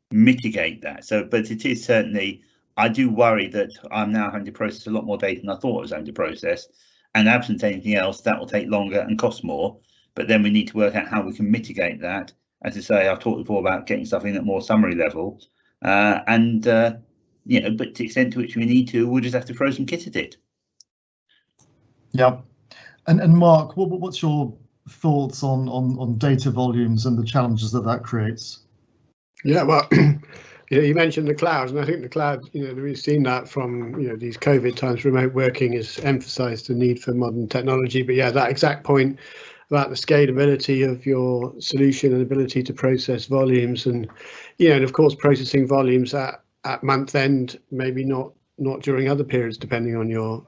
[SPEAKER 2] mitigate that. But it is certainly, I do worry that I'm now having to process a lot more data than I thought I was having to process, and absent anything else, that will take longer and cost more. But then we need to work out how we can mitigate that. As I say, I've talked before about getting stuff in at more summary level, but to the extent to which we need to, we'll just have to throw some kit at it.
[SPEAKER 1] Yeah, and Mark, what's your thoughts on data volumes and the challenges that creates?
[SPEAKER 4] Yeah, well, you mentioned the cloud, and I think the cloud, we've seen that from these COVID times. Remote working has emphasised the need for modern technology. But yeah, that exact point about the scalability of your solution and ability to process volumes, and and of course processing volumes at month end, maybe not during other periods, depending on your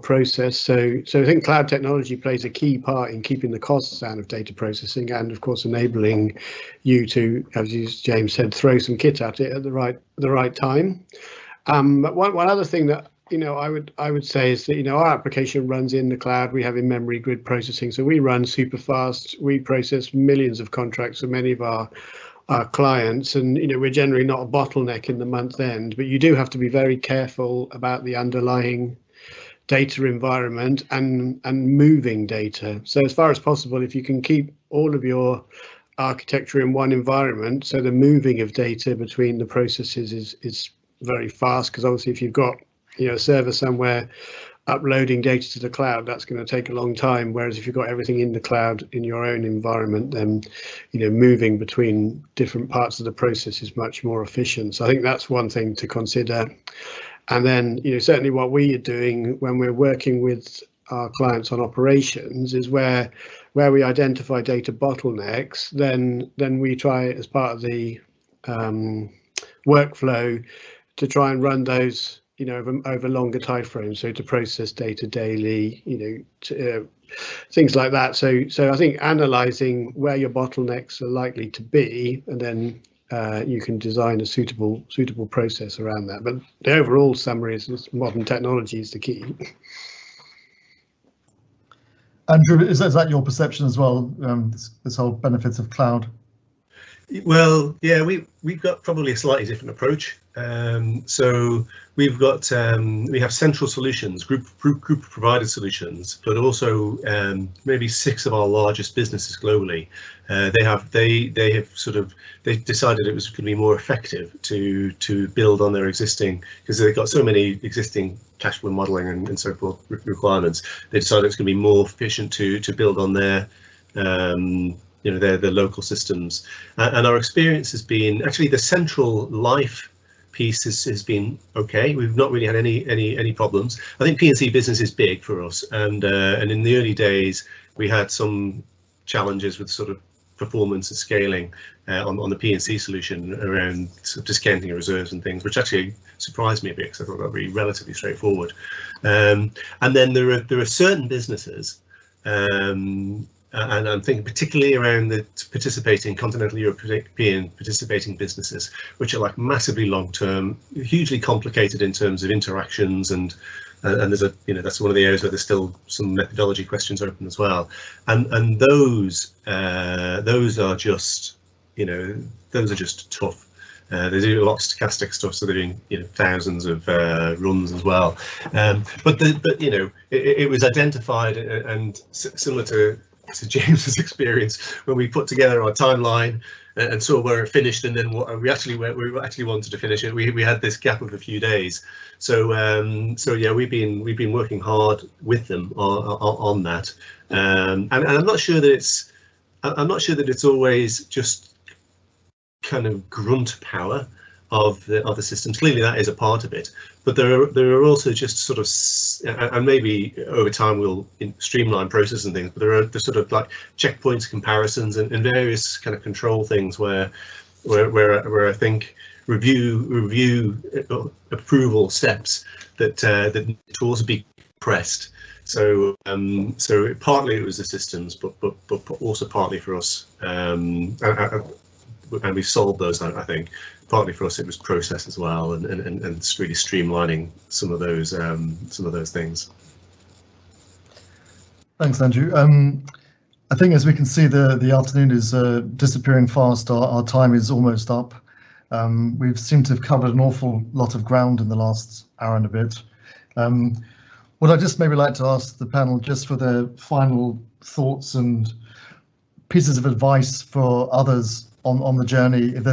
[SPEAKER 4] process. So I think cloud technology plays a key part in keeping the costs down of data processing, and of course enabling you to, as James said, throw some kit at it at the right time. But one other thing that I would say is that our application runs in the cloud. We have in-memory grid processing, so we run super fast. We process millions of contracts for many of our clients, and we're generally not a bottleneck in the month end. But you do have to be very careful about the underlying data environment and moving data. So as far as possible, if you can keep all of your architecture in one environment, so the moving of data between the processes is very fast, because obviously if you've got a server somewhere uploading data to the cloud, that's going to take a long time. Whereas if you've got everything in the cloud in your own environment, then moving between different parts of the process is much more efficient. So I think that's one thing to consider. And then certainly what we are doing when we're working with our clients on operations is where we identify data bottlenecks, then we try, as part of the workflow, to try and run those over longer time frames, so to process data daily, things like that. So I think analysing where your bottlenecks are likely to be, and then you can design a suitable process around that. But the overall summary is modern technology is the key.
[SPEAKER 1] Andrew, is that your perception as well? This whole benefits of cloud.
[SPEAKER 3] Well, yeah, we've got probably a slightly different approach. So we've got we have central solutions, group provided solutions, but also maybe 6 of our largest businesses globally. They decided it was going to be more effective to build on their existing, because they've got so many existing cash flow modelling and so forth requirements. They decided it's going to be more efficient to build on their their local systems, and our experience has been actually the central life piece has been okay. We've not really had any problems. I think P&C business is big for us, and in the early days we had some challenges with sort of performance and scaling on the P&C solution around sort of discounting reserves and things, which actually surprised me a bit because I thought that would be relatively straightforward. And then there are certain businesses. And I'm thinking particularly around the continental European participating businesses, which are like massively long-term, hugely complicated in terms of interactions, and there's that's one of the areas where there's still some methodology questions open as well. And those are just tough. They do a lot of stochastic stuff, so they're doing thousands of runs as well. But it was identified, and similar to James's experience, when we put together our timeline and saw where it finished, and then what we actually wanted to finish it, we had this gap of a few days. So yeah, we've been working hard with them on that, and I'm not sure that I'm not sure that it's always just kind of grunt power of the other systems. Clearly that is a part of it, but there are also just sort of, and maybe over time we'll streamline process and things, but there are the sort of like checkpoints, comparisons, and various kind of control things where I think review approval steps that need to also be pressed. So partly it was the systems, but also partly for us, and we solved those, I think. Partly for us it was process as well, and really streamlining some of those things.
[SPEAKER 1] Thanks, Andrew. I think as we can see, the afternoon is disappearing fast. Our time is almost up. We've seemed to have covered an awful lot of ground in the last hour and a bit. What I'd just maybe like to ask the panel, just for their final thoughts and pieces of advice for others on the journey, if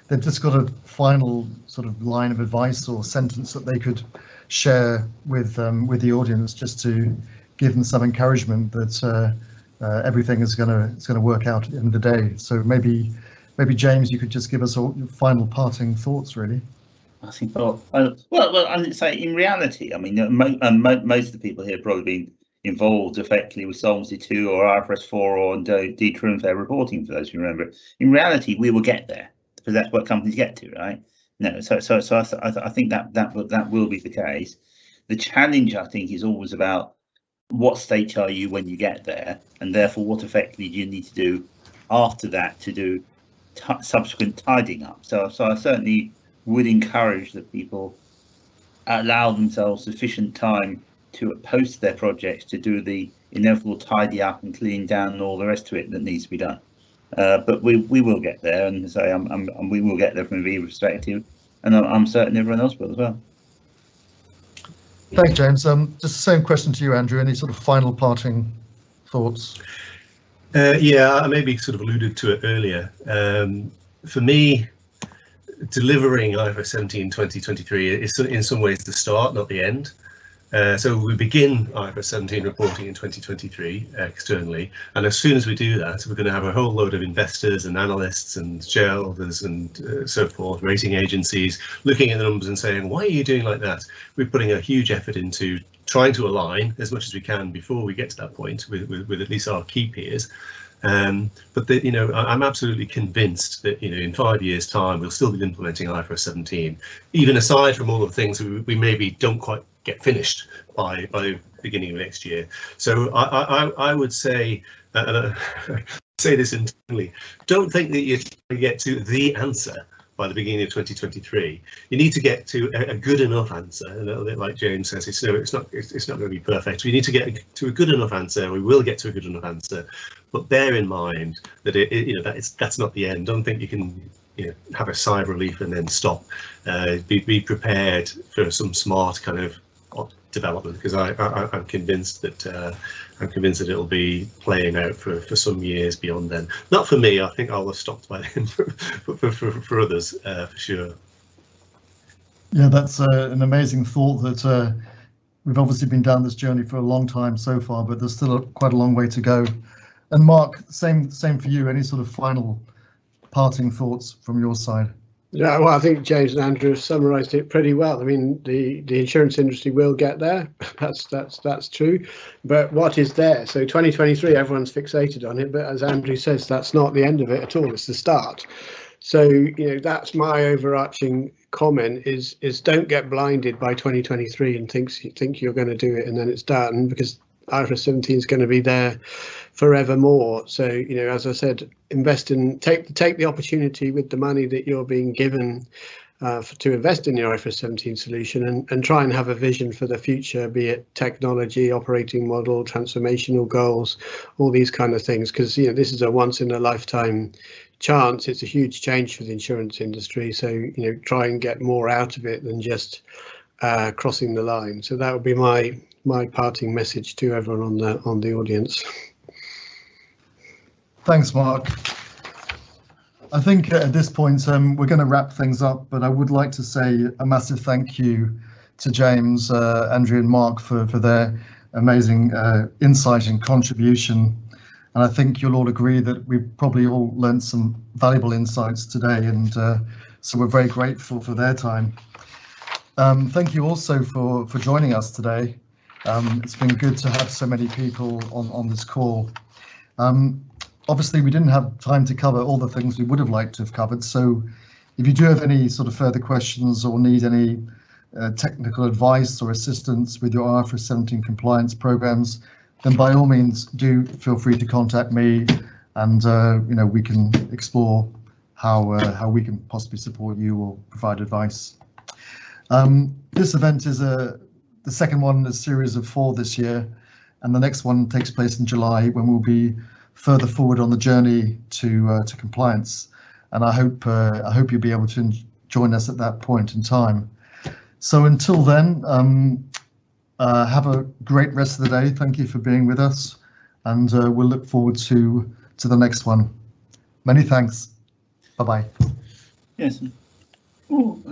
[SPEAKER 1] they've just got a final sort of line of advice or sentence that they could share with the audience, just to give them some encouragement that everything is going to work out at the end of the day. So maybe James, you could just give us all your final parting thoughts, really.
[SPEAKER 2] I think, well, I'd say in reality, I mean, most of the people here have probably been involved effectively with Solvency II or IFRS 4 or D true and fair reporting, for those who remember it. In reality, we will get there, because that's what companies get to, right? No, so I think that will be the case. The challenge, I think, is always about what stage are you when you get there, and therefore what effectively do you need to do after that to do subsequent tidying up. So I certainly would encourage that people allow themselves sufficient time to post their projects to do the inevitable tidy up and clean down and all the rest of it that needs to be done. But we will get there, and say we will get there from a Aviva perspective, and I'm certain everyone else will as well.
[SPEAKER 1] Thanks, James. Just the same question to you, Andrew. Any sort of final parting thoughts?
[SPEAKER 3] Yeah, I maybe sort of alluded to it earlier. For me, delivering IFRS 17 2023 is in some ways the start, not the end. So we begin IFRS 17 reporting in 2023 externally, and as soon as we do that, we're going to have a whole load of investors and analysts and shareholders and so forth, rating agencies, looking at the numbers and saying, why are you doing like that? We're putting a huge effort into trying to align as much as we can before we get to that point with at least our key peers. But I'm absolutely convinced that in 5 years' time we'll still be implementing IFRS 17, even aside from all of the things we maybe don't quite get finished by the beginning of next year. So I would say, and I say this internally, don't think that you're going to get to the answer by the beginning of 2023. You need to get to a good enough answer, a little bit like James says. It's not going to be perfect. We need to get to a good enough answer. We will get to a good enough answer, but bear in mind that that's not the end. Don't think you can have a sigh of relief and then stop. Be prepared for some smart kind of development, because I'm convinced that it'll be playing out for some years beyond then. Not for me, I think I'll have stopped by then, but for others, for sure.
[SPEAKER 1] Yeah, that's an amazing thought, that we've obviously been down this journey for a long time so far, but there's still quite a long way to go. And Mark, same for you. Any sort of final parting thoughts from your side?
[SPEAKER 4] Yeah, well, I think James and Andrew have summarised it pretty well. I mean, the insurance industry will get there. That's true. But what is there? So 2023, everyone's fixated on it. But as Andrew says, that's not the end of it at all. It's the start. So that's my overarching comment: is don't get blinded by 2023 and think you're going to do it and then it's done, because IFRS 17 is going to be there forevermore. So as I said, invest in, take the opportunity with the money that you're being given to invest in your IFRS 17 solution, and try and have a vision for the future, be it technology, operating model, transformational goals, all these kind of things, because this is a once in a lifetime chance. It's a huge change for the insurance industry, so try and get more out of it than just crossing the line. So that would be my parting message to everyone on the audience.
[SPEAKER 1] Thanks, Mark. I think at this point we're going to wrap things up, but I would like to say a massive thank you to James, Andrew and Mark for their amazing insight and contribution. And I think you'll all agree that we've probably all learned some valuable insights today, and so we're very grateful for their time. Thank you also for joining us today. It's been good to have so many people on this call. Obviously, we didn't have time to cover all the things we would have liked to have covered, so if you do have any sort of further questions or need any technical advice or assistance with your IFRS 17 compliance programs, then by all means do feel free to contact me, and we can explore how we can possibly support you or provide advice. This event is the second one in a series of 4 this year, and the next one takes place in July, when we'll be further forward on the journey to compliance. And I hope you'll be able to join us at that point in time. So until then, have a great rest of the day. Thank you for being with us, and we'll look forward to the next one. Many thanks. Bye-bye.
[SPEAKER 2] Yes. Ooh.